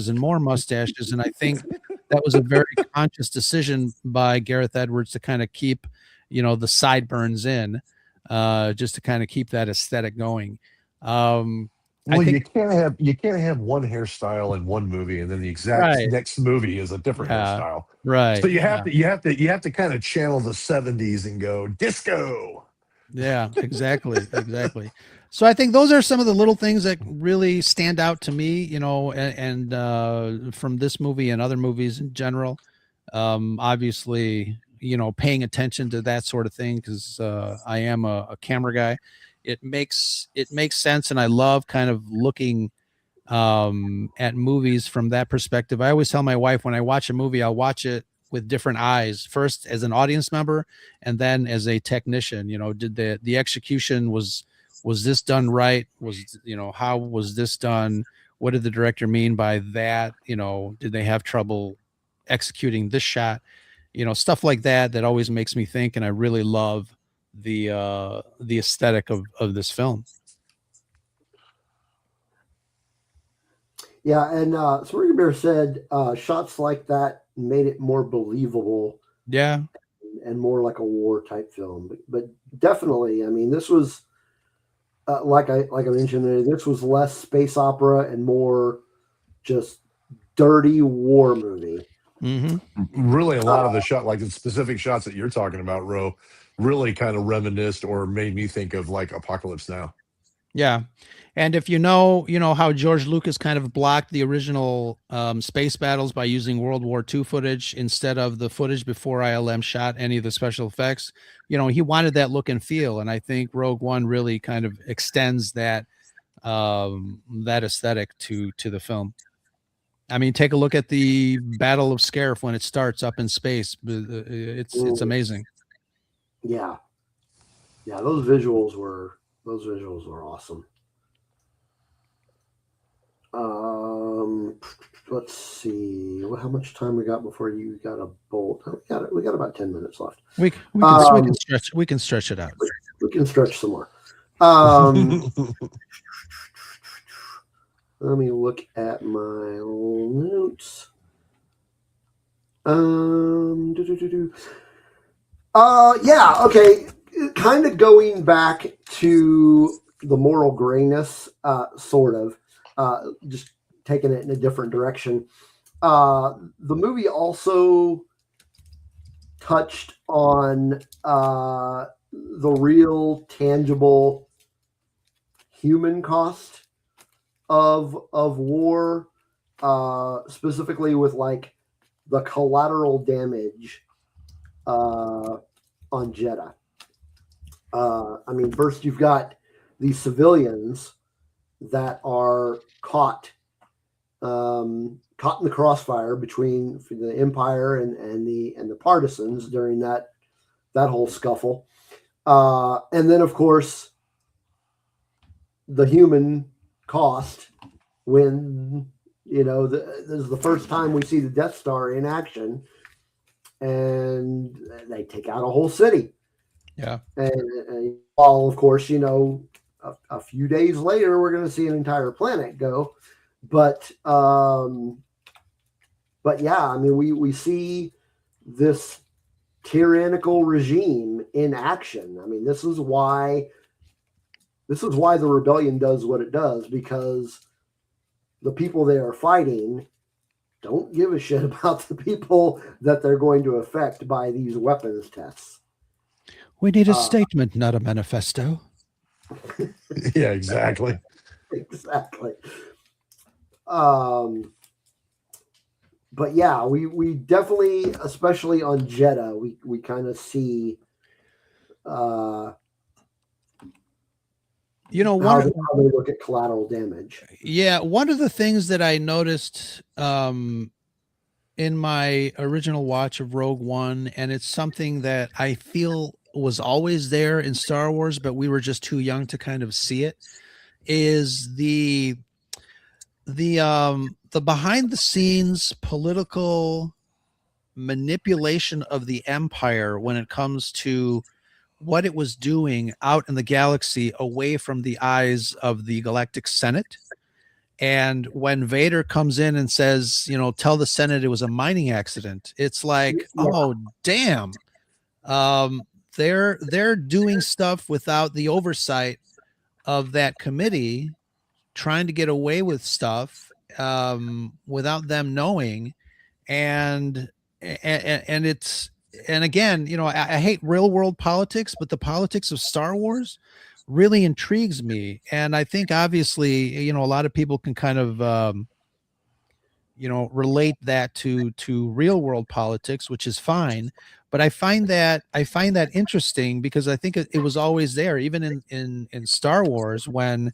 and more mustaches. And I think that was a very conscious decision by Gareth Edwards to kind of keep, the sideburns in, just to kind of keep that aesthetic going. Well, you can't have one hairstyle in one movie and then the exact next movie is a different hairstyle. Right. So you have to kind of channel the 70s and go disco. Yeah, exactly. So I think those are some of the little things that really stand out to me, and from this movie and other movies in general. Obviously, paying attention to that sort of thing because I am a camera guy. It makes sense, and I love kind of looking at movies from that perspective. I always tell my wife when I watch a movie, I'll watch it with different eyes, first as an audience member and then as a technician. Did the execution was this done right? How was this done? What did the director mean by that? Did they have trouble executing this shot? Stuff like that always makes me think, and I really love the aesthetic of this film. Yeah, and Smorgy Bear said shots like that made it more believable. Yeah, and more like a war type film. But definitely, I mean, this was like I mentioned, this was less space opera and more just dirty war movie. Mm-hmm. Really, a lot of the shot, like the specific shots that you're talking about, Ro, really kind of reminisced or made me think of like Apocalypse Now. Yeah. And if you know how George Lucas kind of blocked the original space battles by using World War II footage instead of the footage before ILM shot any of the special effects, he wanted that look and feel. And I think Rogue One really kind of extends that aesthetic to the film. I mean, take a look at the Battle of Scarif when it starts up in space. It's amazing. Yeah. Those visuals were awesome. Let's see. How much time we got before you got a bolt? We got about 10 minutes left. We can stretch it out. We can stretch some more. Let me look at my notes. Yeah, okay. Kind of going back to the moral grayness, sort of, just taking it in a different direction. The movie also touched on the real tangible human cost of war, specifically with like the collateral damage on Jeddah. I mean, first you've got these civilians that are caught in the crossfire between the Empire and the partisans during that whole scuffle, and then of course the human cost when this is the first time we see the Death Star in action, and they take out a whole city. Yeah. And while, of course, a few days later, we're going to see an entire planet go. But yeah, I mean, we see this tyrannical regime in action. I mean, this is why the rebellion does what it does, because the people they are fighting don't give a shit about the people that they're going to affect by these weapons tests. We need a statement, not a manifesto. Yeah, exactly. Exactly. But yeah, we definitely, especially on Jeddah, we kind of see how they look at collateral damage. Yeah, one of the things that I noticed in my original watch of Rogue One, and it's something that I feel was always there in Star Wars, but we were just too young to kind of see it, is the behind the scenes political manipulation of the Empire when it comes to what it was doing out in the galaxy away from the eyes of the Galactic Senate. And when Vader comes in and says, tell the Senate it was a mining accident, it's like, oh, damn. They're doing stuff without the oversight of that committee, trying to get away with stuff without them knowing. And it's, and again, I hate real world politics, but the politics of Star Wars really intrigues me. And I think obviously, a lot of people can kind of, relate that to real world politics, which is fine. But I find that interesting, because I think it was always there, even in Star Wars, when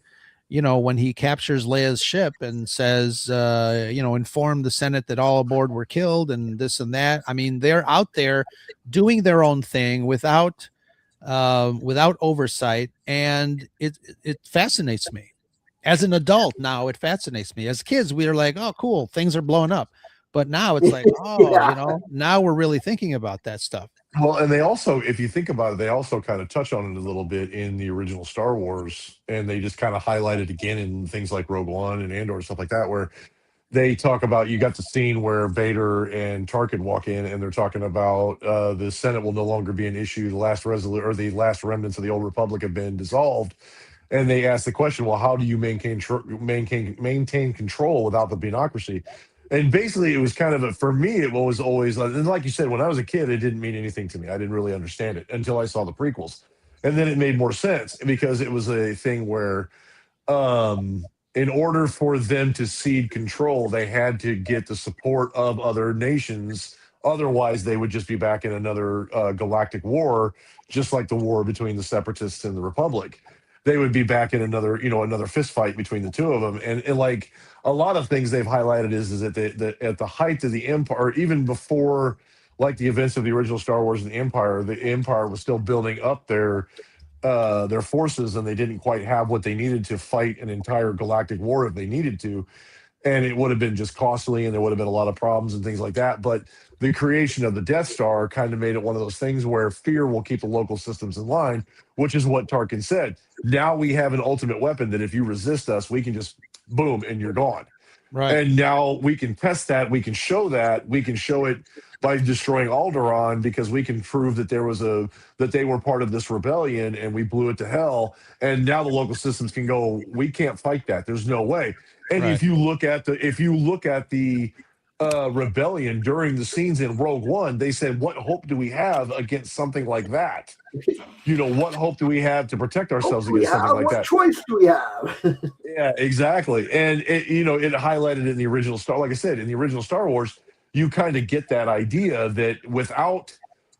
he captures Leia's ship and says, inform the Senate that all aboard were killed and this and that. I mean, they're out there doing their own thing without oversight. And it fascinates me as an adult. Now it fascinates me. As kids, we are like, oh, cool, things are blowing up. But now it's like, oh, now we're really thinking about that stuff. Well, and they also, if you think about it, they also kind of touch on it a little bit in the original Star Wars, and they just kind of highlight it again in things like Rogue One and Andor and stuff like that, where they talk about, you got the scene where Vader and Tarkin walk in, and they're talking about the Senate will no longer be an issue. The last the last remnants of the old Republic have been dissolved. And they ask the question, well, how do you maintain control without the bureaucracy? And basically, it was kind of for me, it was always, and like you said, when I was a kid, it didn't mean anything to me. I didn't really understand it until I saw the prequels. And then it made more sense, because it was a thing where in order for them to cede control, they had to get the support of other nations. Otherwise, they would just be back in another galactic war, just like the war between the Separatists and the Republic. They would be back in another fist fight between the two of them. And like a lot of things they've highlighted is that at the height of the Empire, even before like the events of the original Star Wars and the Empire was still building up their forces, and they didn't quite have what they needed to fight an entire galactic war if they needed to. And it would have been just costly, and there would have been a lot of problems and things like that. But the creation of the Death Star kind of made it one of those things where fear will keep the local systems in line, which is what Tarkin said. Now we have an ultimate weapon that if you resist us, we can just boom, and you're gone. Right. And now we can test that. We can show that. We can show it by destroying Alderaan, because we can prove that that they were part of this rebellion and we blew it to hell. And now the local systems can go, we can't fight that. There's no way. And Right. if you look at the rebellion during the scenes in Rogue One, they said, what hope do we have against something like that? What hope do we have to protect ourselves against something like that? What choice do we have? Yeah, exactly. And it highlighted in the original like I said, in the original Star Wars, you kind of get that idea that without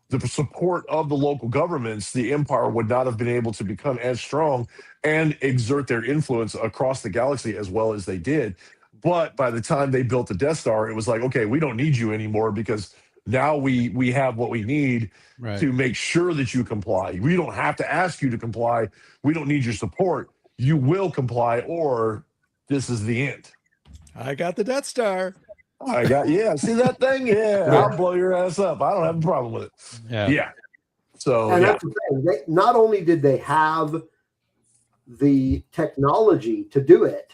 the support of the local governments, the Empire would not have been able to become as strong and exert their influence across the galaxy as well as they did. But by the time they built the Death Star, it was like, okay, we don't need you anymore, because now we have what we need to make sure that you comply. We don't have to ask you to comply. We don't need your support. You will comply, or this is the end. I got the Death Star. See that thing? Yeah, Yeah. I'll blow your ass up. I don't have a problem with it. Yeah. So and that's the thing. Not only did they have the technology to do it,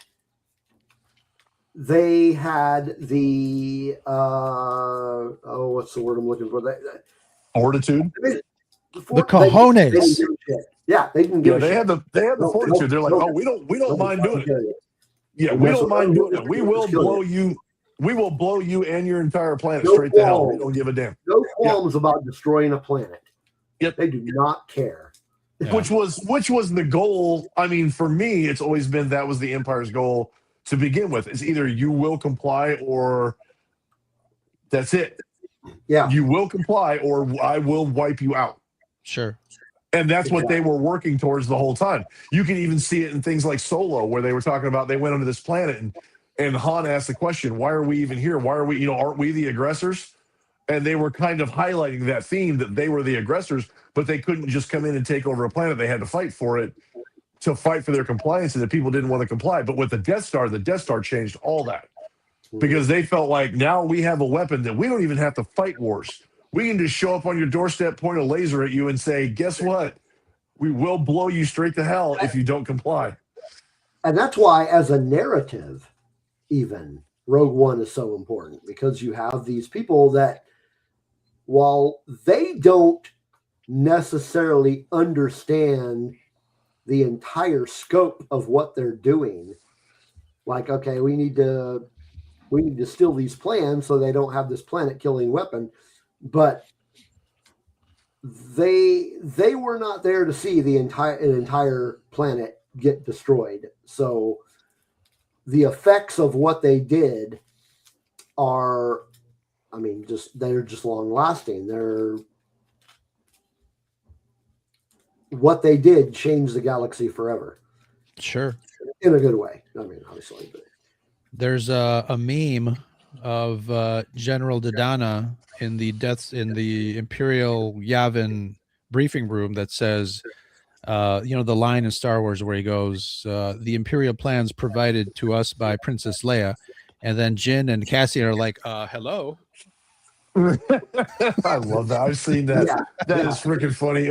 they had the what's the word I'm looking for? Fortitude. The cojones. They didn't give a shit. Yeah, they didn't give a shit. They had the fortitude. They're like, we don't mind doing it. Yeah, we don't mind doing it. We will blow you. We will blow you and your entire planet straight to hell. We don't give a damn. No qualms about destroying a planet. Yep. They do not care. Yeah. Which was the goal. I mean, for me, it's always been that was the Empire's goal to begin with. It's either you will comply or that's it. Yeah. You will comply or I will wipe you out. Sure. And that's what they were working towards the whole time. You can even see it in things like Solo, where they were talking about they went onto this planet and Han asked the question, why are we even here? Why are we, aren't we the aggressors? And they were kind of highlighting that theme that they were the aggressors, but they couldn't just come in and take over a planet. They had to fight for it, to fight for their compliance, and the people didn't want to comply. But with the Death Star changed all that because they felt like now we have a weapon that we don't even have to fight wars. We can just show up on your doorstep, point a laser at you, and say, guess what? We will blow you straight to hell if you don't comply. And that's why, as a narrative, even, Rogue One is so important, because you have these people that, while they don't necessarily understand the entire scope of what they're doing, like, okay, we need to steal these plans so they don't have this planet-killing weapon. But they were not there to see an entire planet get destroyed. So the effects of what they did are, I mean, they're just long lasting. What they did changed the galaxy forever. Sure. In a good way. I mean, obviously. But. There's a meme of General Dodonna in the Imperial Yavin briefing room that says, the line in Star Wars where he goes, the Imperial plans provided to us by Princess Leia. And then Jin and Cassian are like, hello. I love that. I've seen that. Yeah. That is freaking funny.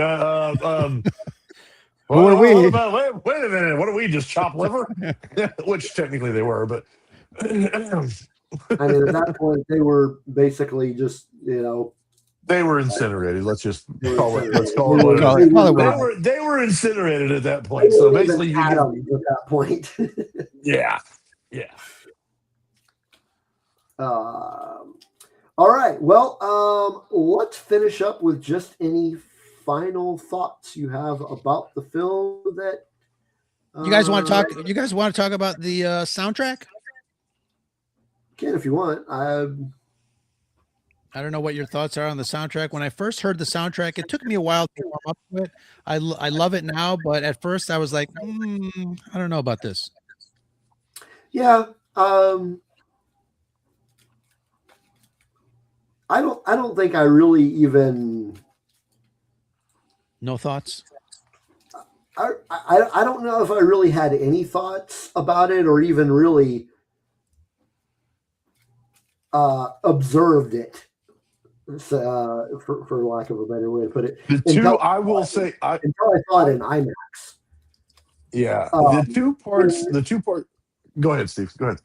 What are we? Wait a minute. What are we? Just chop liver? Which technically they were, but I mean, at that point, they were basically just, they were incinerated. Let's just call it. Let's call it what it is. They were incinerated at that point. So basically, you get at that point. Yeah. All right. Well, let's finish up with just any final thoughts you have about the film that you guys want to talk. You guys want to talk about the soundtrack? Can if you want. I don't know what your thoughts are on the soundtrack. When I first heard the soundtrack, it took me a while to warm up to it. I love it now, but at first I was like, I don't know about this. Yeah. I don't think I really even. No thoughts. I don't know if I really had any thoughts about it or even really observed it, for lack of a better way to put it. Until I saw it in IMAX. Yeah, the two parts. Go ahead, Steve. Go ahead.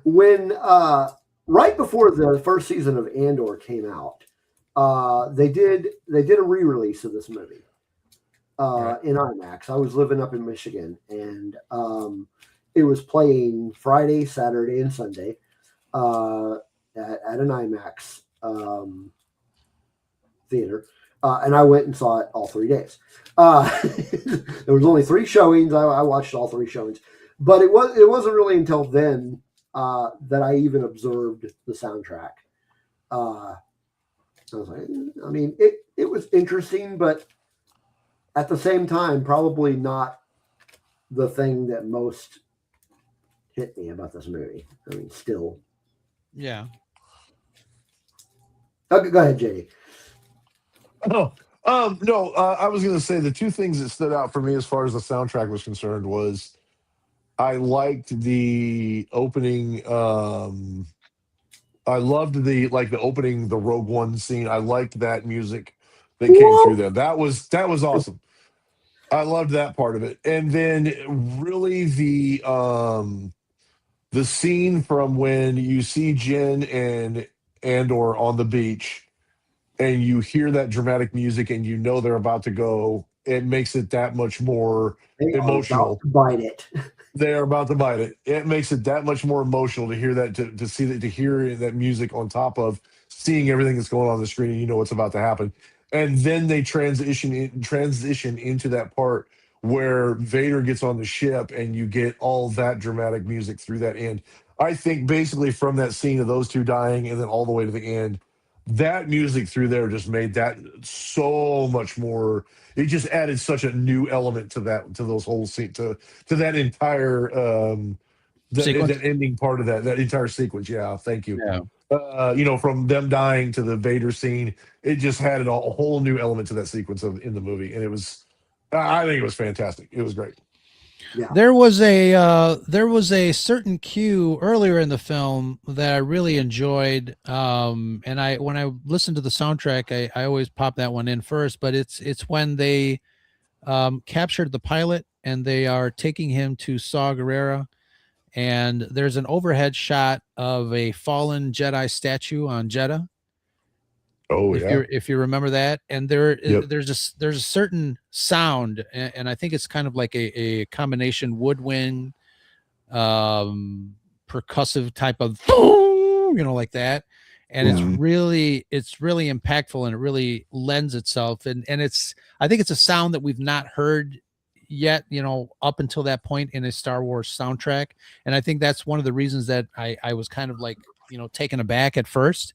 When right before the first season of Andor came out, they did a re-release of this movie in IMAX. I was living up in Michigan, and it was playing Friday, Saturday, and Sunday at an IMAX theater, and I went and saw it all 3 days. There was only 3 showings. I watched all 3 showings, but it wasn't really until then that I even observed the soundtrack. I was like, I mean, it was interesting, but at the same time, probably not the thing that most hit me about this movie. I mean, still. Yeah. Okay, go ahead, JD. No, I was going to say the 2 things that stood out for me as far as the soundtrack was concerned was I liked the opening. I loved the opening, the Rogue One scene. I liked that music that came through there. That was awesome. I loved that part of it. And then really the scene from when you see Jen and Andor on the beach and you hear that dramatic music and you know they're about to go, it makes it that much more emotional. Bite it. They are about to bite it. It makes it that much more emotional to hear that, to see that, to hear that music on top of seeing everything that's going on the screen, and you know what's about to happen. And then they transition into that part where Vader gets on the ship, and you get all that dramatic music through that end. I think basically from that scene of those two dying, and then all the way to the end, that music through there just made that so much more. It just added such a new element to those whole scene, to that entire that ending part of that entire sequence. Yeah, thank you. Yeah. From them dying to the Vader scene, it just had a whole new element to that sequence in the movie, and I think it was fantastic. It was great. Yeah. There was a certain cue earlier in the film that I really enjoyed, and when I listened to the soundtrack, I always pop that one in first. But it's when they captured the pilot and they are taking him to Saw Gerrera, and there's an overhead shot of a fallen Jedi statue on Jeddah. Oh, if you remember that, and there's a certain sound, and I think it's kind of like a combination woodwind, percussive type of, like that, and it's really impactful, and it really lends itself, and I think it's a sound that we've not heard yet, up until that point in a Star Wars soundtrack, and I think that's one of the reasons that I was kind of like, taken aback at first.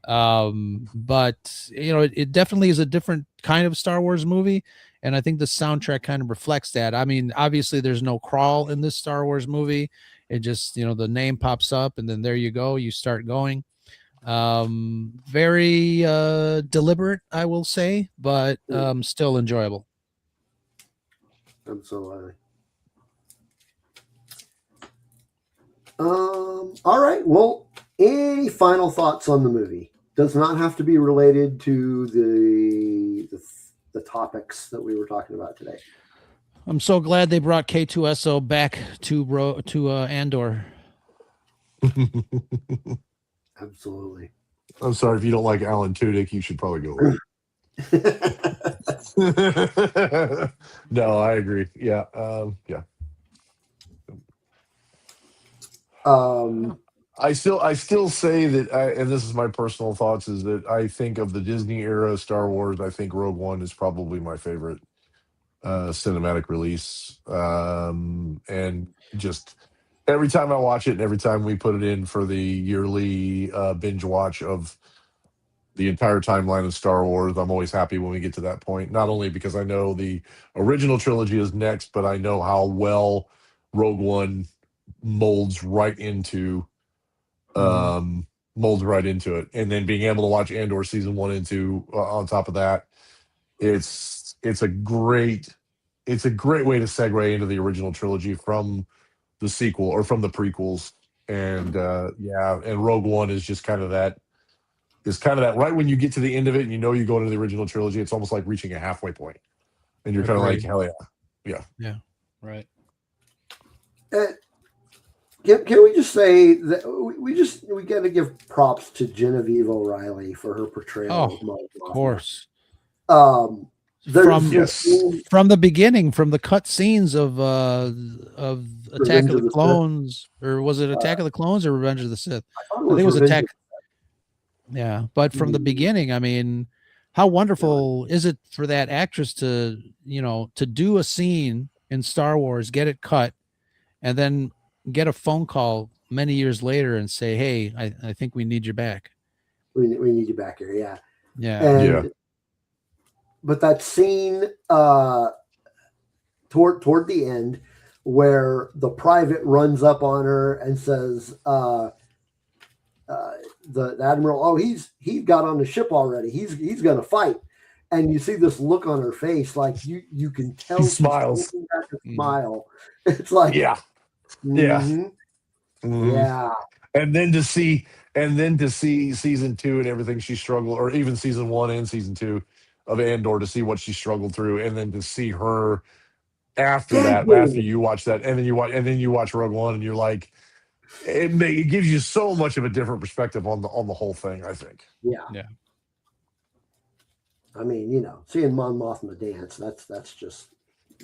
But it definitely is a different kind of Star Wars movie, and I think the soundtrack kind of reflects that. I mean, obviously there's no crawl in this Star Wars movie. It just, the name pops up and then there you go, you start going. Very deliberate, I will say, but still enjoyable. Absolutely. All right. Well, any final thoughts on the movie? Does not have to be related to the topics that we were talking about today. I'm so glad they brought K2SO back to Andor. Absolutely. I'm sorry if you don't like Alan Tudyk, you should probably go away. No, I agree. Yeah. Yeah. I still say that, and this is my personal thoughts, is that I think of the Disney era Star Wars, I think Rogue One is probably my favorite cinematic release. And just every time I watch it, and every time we put it in for the yearly binge watch of the entire timeline of Star Wars, I'm always happy when we get to that point. Not only because I know the original trilogy is next, but I know how well Rogue One molds right into it, and then being able to watch Andor season 1 and 2 on top of that, it's a great way to segue into the original trilogy from the sequel or from the prequels, and and Rogue One is just kind of that. Is kind of that right when you get to the end of it and you know you go into the original trilogy, it's almost like reaching a halfway point, and you're kind of like, hell yeah, right. Can we just say that we got to give props to Genevieve O'Reilly for her portrayal of Mos Eisley. Of course. From the beginning, from the cut scenes of Attack of the Clones, or was it Attack of the Clones or Revenge of the Sith? I think it was Attack. Yeah, but from the beginning, I mean, how wonderful is it for that actress to do a scene in Star Wars, get it cut, and then get a phone call many years later and say, hey, I think we need you back. We need you back here. Yeah. But that scene toward the end where the private runs up on her and says, the admiral, he's got on the ship already. He's going to fight. And you see this look on her face, like you can tell she smiles. Smile. It's like, Mhm. Mhm. Yeah. And then to see season 2 and everything she struggled, or even season 1 and season 2 of Andor, to see what she struggled through, and then to see her after that, after you watch that, and then you watch Rogue One, and you're like, it gives you so much of a different perspective on the whole thing, I think. Yeah. Yeah. I mean, you know, seeing Mon Mothma dance, that's just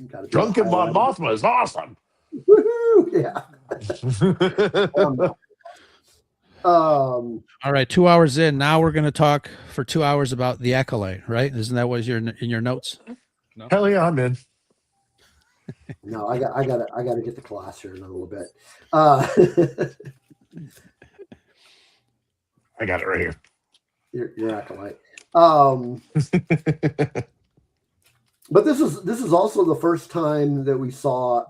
got to be Drunken a Mon highlight. Mothma is awesome. Woohoo! Yeah. All right, 2 hours in. Now we're going to talk for 2 hours about The Acolyte, right? Isn't that what you're in your notes? No? Hell yeah, I'm in. No, I got to get the class here in a little bit. I got it right here. Your acolyte. But this is also the first time that we saw,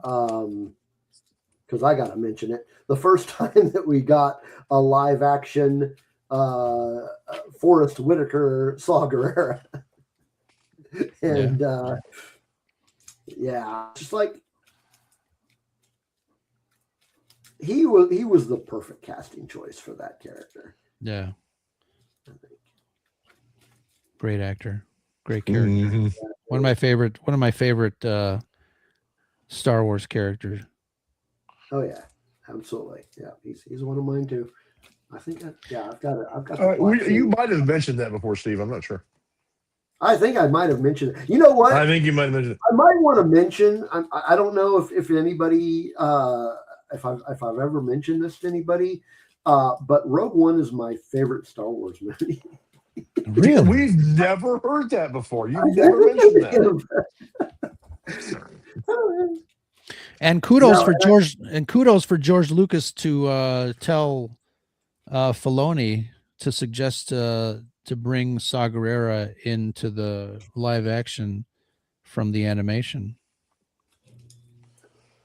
because I got to mention it, the first time that we got a live action Forrest Whitaker Saw Gerrera. And just like he was the perfect casting choice for that character. Yeah. Great actor. Great character. Mm-hmm. One of my favorite Star Wars characters. Oh yeah, absolutely. Yeah, he's one of mine too. I think I've got it. You might have mentioned that before, Steve. I'm not sure. I think I might have mentioned it. You know what? I think you might have mentioned it. I might want to mention. I don't know if anybody if I've ever mentioned this to anybody, but Rogue One is my favorite Star Wars movie. Really? We've never heard that before. You've never mentioned that. And kudos for George Lucas to tell Filoni to suggest to bring Saw Gerrera into the live action from the animation.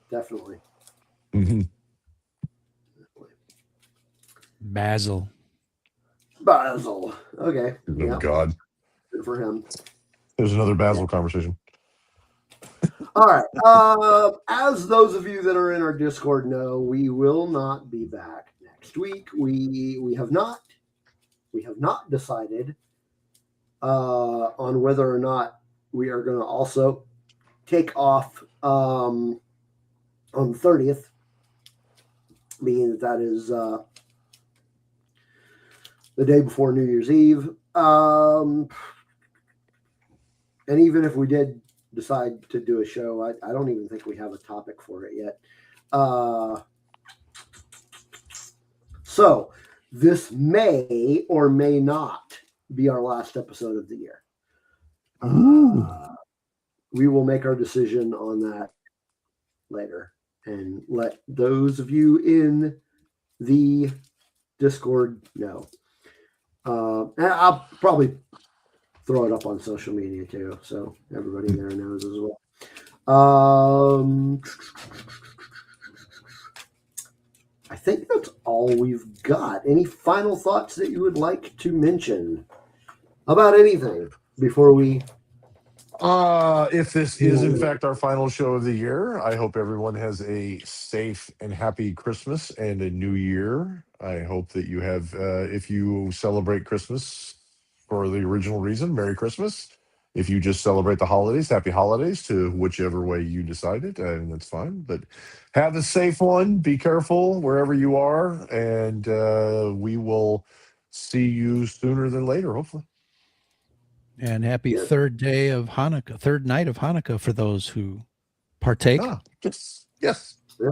Definitely. Mm-hmm. Basil. Okay. Oh Yeah. God. Good for him. There's another Basil conversation. All right. As those of you that are in our Discord know, we will not be back next week. We have not decided on whether or not we are going to also take off on the 30th, being that is the day before New Year's Eve. And even if we did decide to do a show, I don't even think we have a topic for it yet. So this may or may not be our last episode of the year. We will make our decision on that later and let those of you in the Discord know. And I'll probably throw it up on social media too, so everybody there knows as well. I think that's all we've got. Any final thoughts that you would like to mention about anything before we? If this is in fact our final show of the year, I hope everyone has a safe and happy Christmas and a new year. I hope that you have, if you celebrate Christmas for the original reason, Merry Christmas. If you just celebrate the holidays, Happy Holidays to whichever way you decided, and that's fine. But have a safe one. Be careful wherever you are, and we will see you sooner than later, hopefully. And happy third night of Hanukkah for those who partake. Yes. Yeah.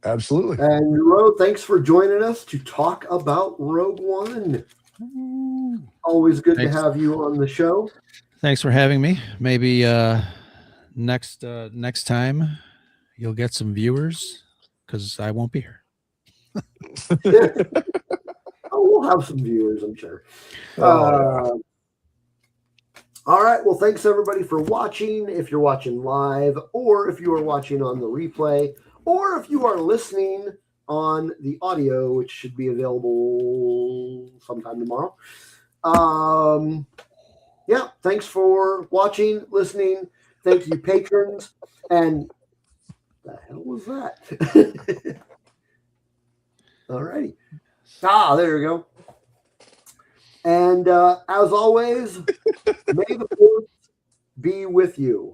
Absolutely. And Ro, thanks for joining us to talk about Rogue One. Always good to have you on the show. Thanks for having me. Maybe next time you'll get some viewers because I won't be here. We'll have some viewers, I'm sure. All right. Well, thanks everybody for watching. If you're watching live, or if you are watching on the replay, or if you are listening on the audio, which should be available sometime tomorrow. Yeah, thanks for watching, listening. Thank you, patrons. And The hell was that? All righty. There you go. And as always, may the force be with you.